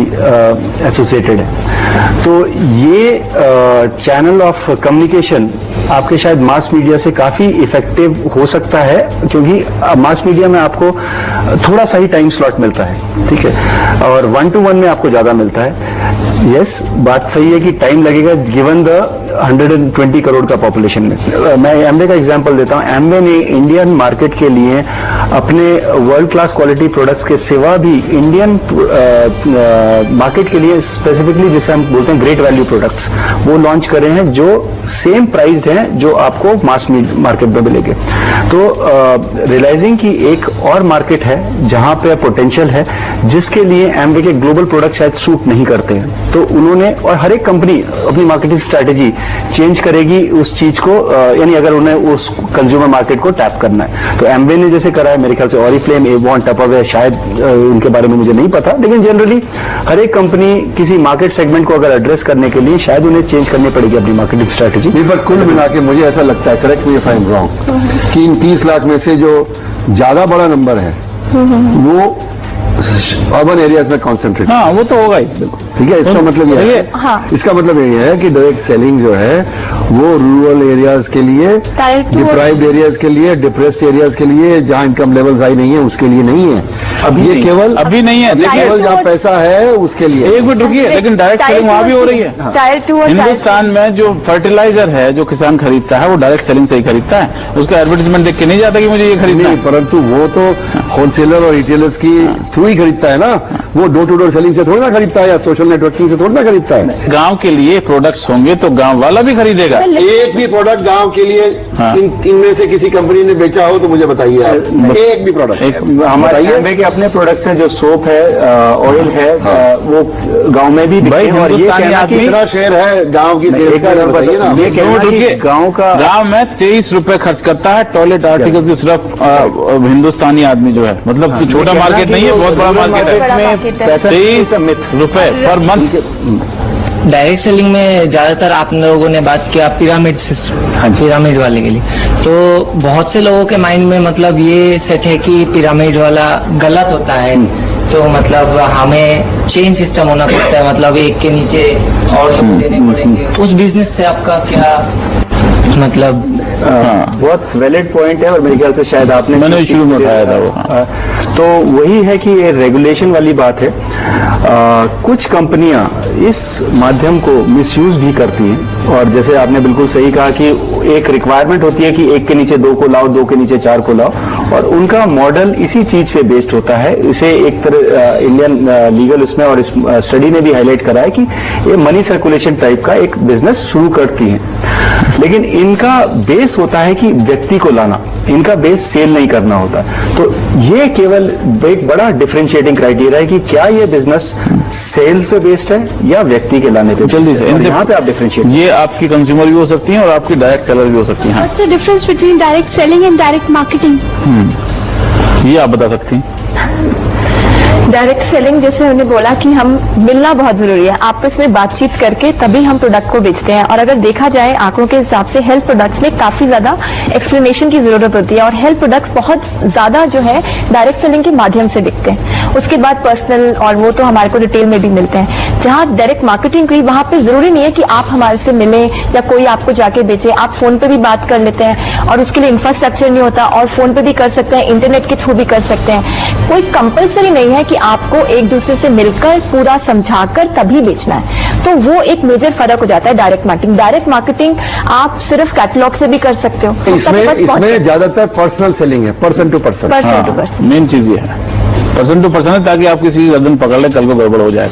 एसोसिएटेड है। तो ये चैनल ऑफ कम्युनिकेशन आपके शायद मास मीडिया से काफी इफेक्टिव हो सकता है, क्योंकि मास मीडिया में आपको थोड़ा सा ही टाइम स्लॉट मिलता है, ठीक है, और 1-to-1 में आपको ज्यादा मिलता है। यस, बात सही है कि टाइम लगेगा गिवन द 120 करोड़ का पॉपुलेशन में। मैं एमवे का एग्जांपल देता हूं। एमवे ने इंडियन मार्केट के लिए अपने वर्ल्ड क्लास क्वालिटी प्रोडक्ट्स के सिवा भी इंडियन मार्केट के लिए स्पेसिफिकली जिसे हम बोलते हैं ग्रेट वैल्यू प्रोडक्ट्स, वो लॉन्च करे हैं जो सेम प्राइस्ड हैं जो आपको मास मार्केट में मिलेंगे। तो रियलाइजिंग की एक और मार्केट है जहां पे पोटेंशियल है, जिसके लिए एमवे के ग्लोबल प्रोडक्ट शायद सूट नहीं करते हैं। तो उन्होंने, और हर एक कंपनी अपनी मार्केटिंग स्ट्रैटेजी चेंज करेगी उस चीज को, यानी अगर उन्हें उस कंज्यूमर मार्केट को टैप करना है। तो एमवे ने जैसे करा है, मेरे ख्याल से ऑरिफ्लेम, एवॉन, टपरवेयर, शायद उनके बारे में मुझे नहीं पता, लेकिन जनरली हर एक कंपनी किसी मार्केट सेगमेंट को अगर एड्रेस करने के लिए शायद उन्हें चेंज करनी पड़ेगी अपनी मार्केटिंग स्ट्रैटेजी। नहीं, पर कुल मिला के मुझे ऐसा लगता है, correct me if I am wrong, कि इन 30 लाख में से जो ज्यादा बड़ा नंबर है वो अर्बन एरियाज में कॉन्सेंट्रेट। हाँ, वो तो होगा ही, बिल्कुल ठीक है। इसका मतलब ये है, हाँ। इसका मतलब ये है कि डायरेक्ट सेलिंग जो है वो रूरल एरियाज के लिए, डिप्राइव्ड एरियाज के लिए, डिप्रेस्ड एरियाज के लिए, जहां इनकम लेवल्स हाई नहीं है उसके लिए नहीं है। अभी ये नहीं, केवल अभी नहीं है, ये केवल जहां पैसा है उसके लिए। एक मिनट रुकिए, लेकिन डायरेक्ट सेलिंग वहां भी हो रही है। टायर 2 और हिंदुस्तान में जो फर्टिलाइजर है जो किसान खरीदता है वो डायरेक्ट सेलिंग से ही खरीदता है, उसका एडवर्टाइजमेंट देख के नहीं जाता कि मुझे ये खरीदना नहीं, है। परंतु वो तो होलसेलर और रिटेलर्स की थ्रू ही खरीदता है ना, वो डोर टू डोर सेलिंग से थोड़ी ना खरीदता है या सोशल नेटवर्किंग से थोड़ी ना खरीदता है। गांव के लिए प्रोडक्ट्स होंगे तो गांव वाला भी खरीदेगा। एक भी प्रोडक्ट गांव के लिए हाँ। इनमें से किसी कंपनी ने बेचा हो तो मुझे बताइए आप, एक भी प्रोडक्ट। हमारे एमवे के अपने प्रोडक्ट्स हैं, जो सोप है, ऑयल है, वो गांव में भी बिकते हैं। और ये कहना कि कितना शेयर है गांव की सेल्स का, बताइए ना। ये कहना कि गांव का, गांव में 23 रुपए खर्च करता है टॉयलेट आर्टिकल की सिर्फ हिंदुस्तानी आदमी जो है, मतलब छोटा मार्केट नहीं है, बहुत बड़ा मार्केट है। 23 रुपए पर मंथ। डायरेक्ट सेलिंग में ज्यादातर आप लोगों ने बात किया पिरामिड वाले के लिए, तो बहुत से लोगों के माइंड में मतलब ये सेट है कि पिरामिड वाला गलत होता है, तो मतलब हमें चेन सिस्टम होना पड़ता है, मतलब एक के नीचे और देने पड़ेंगे। उस बिजनेस से आपका क्या मतलब? बहुत वैलिड पॉइंट है, और मेरे ख्याल से शायद आपने मैंने इश्यू में उठाया था वो। तो वही है कि ये रेगुलेशन वाली बात है। कुछ कंपनियां इस माध्यम को मिसयूज भी करती हैं, और जैसे आपने बिल्कुल सही कहा कि एक रिक्वायरमेंट होती है कि एक के नीचे 2 को लाओ, 2 के नीचे 4 को लाओ, और उनका मॉडल इसी चीज पे बेस्ड होता है। इसे एक तरह इंडियन लीगल उसमें और इस स्टडी ने भी हाईलाइट करा है कि ये मनी सर्कुलेशन टाइप का एक बिजनेस शुरू करती है, लेकिन इनका बेस होता है कि व्यक्ति को लाना। इनका बेस सेल नहीं करना होता। तो ये केवल एक बड़ा डिफरेंशिएटिंग क्राइटेरिया है कि क्या ये बिजनेस सेल्स पे बेस्ड है या व्यक्ति के लाने पे। जल्दी से इनसे यहाँ पे आप डिफरेंशिएट, ये आपकी कंज्यूमर भी हो सकती हैं और आपकी डायरेक्ट सेलर भी हो सकती हैं। What's the difference between direct selling and direct marketing? ये आप बता सकती हैं। डायरेक्ट सेलिंग जैसे हमने बोला कि हम मिलना बहुत जरूरी है, आपस में बातचीत करके तभी हम प्रोडक्ट को बेचते हैं। और अगर देखा जाए आंकड़ों के हिसाब से हेल्थ प्रोडक्ट्स में काफी ज्यादा एक्सप्लेनेशन की जरूरत होती है और हेल्थ प्रोडक्ट्स बहुत ज्यादा जो है डायरेक्ट सेलिंग के माध्यम से बिकते हैं। उसके बाद पर्सनल और वो तो हमारे को डिटेल में भी मिलते हैं। जहां डायरेक्ट मार्केटिंग की वहां पे जरूरी नहीं है कि आप हमारे से मिलें या कोई आपको जाके बेचे, आप फोन पे भी बात कर लेते हैं और उसके लिए इंफ्रास्ट्रक्चर नहीं होता और फोन पे भी कर सकते हैं, इंटरनेट के थ्रू भी कर सकते हैं। कोई कंपलसरी नहीं है कि आपको एक दूसरे से मिलकर पूरा समझाकर तभी बेचना है। तो वो एक मेजर फर्क हो जाता है डायरेक्ट मार्केटिंग। डायरेक्ट मार्केटिंग आप सिर्फ कैटलॉग से भी कर सकते हो। इसमें ज्यादातर पर्सनल सेलिंग है, person to person. Person to person main चीज ये है, पर्सन टू पर्सन है, ताकि आप किसी की गर्दन पकड़ ले कल को गड़बड़ हो जाए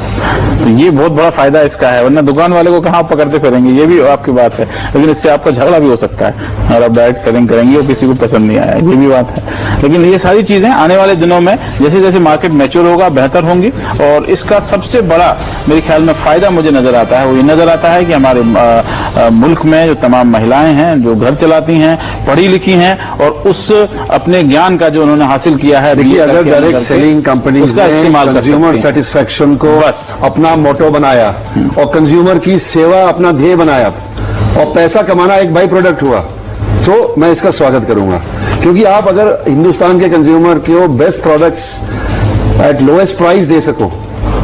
तो ये बहुत बड़ा फायदा इसका है। वरना दुकान वाले को कहाँ आप पकड़ते फिरेंगे, ये भी आपकी बात है। लेकिन इससे आपका झगड़ा भी हो सकता है अगर आप डायरेक्ट सेलिंग करेंगे और किसी को पसंद नहीं आया, ये भी बात है। लेकिन ये सारी चीजें आने वाले दिनों में जैसे जैसे मार्केट मैच्योर होगा बेहतर होंगी। और इसका सबसे बड़ा मेरे ख्याल में फायदा मुझे नजर आता है, वो ये नजर आता है कि हमारे मुल्क में जो तमाम महिलाएं हैं जो घर चलाती हैं, पढ़ी लिखी हैं और उस अपने ज्ञान का जो उन्होंने हासिल किया है, देखिए अगर डायरेक्ट सेलिंग कंपनीज ने कंज्यूमर सेटिस्फेक्शन को अपना मोटो बनाया और कंज्यूमर की सेवा अपना ध्येय बनाया और पैसा कमाना एक बाई प्रोडक्ट हुआ, तो मैं इसका स्वागत करूंगा। क्योंकि आप अगर हिंदुस्तान के कंज्यूमर को best products at lowest price दे सको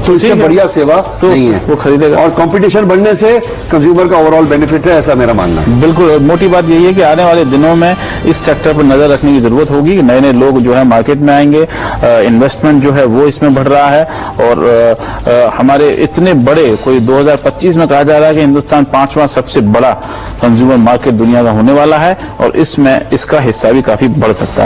तो इससे बढ़िया सेवा तो नहीं है, वो खरीदेगा। और कंपटीशन बढ़ने से कंज्यूमर का ओवरऑल बेनिफिट है, ऐसा मेरा मानना है। बिल्कुल, मोटी बात यही है कि आने वाले दिनों में इस सेक्टर पर नजर रखने की जरूरत होगी। नए नए लोग जो है मार्केट में आएंगे, इन्वेस्टमेंट जो है वो इसमें बढ़ रहा है और हमारे इतने बड़े, कोई 2025 में कहा जा रहा है कि हिंदुस्तान 5वां सबसे बड़ा कंज्यूमर मार्केट दुनिया का होने वाला है और इसमें इसका हिस्सा भी काफी बढ़ सकता है।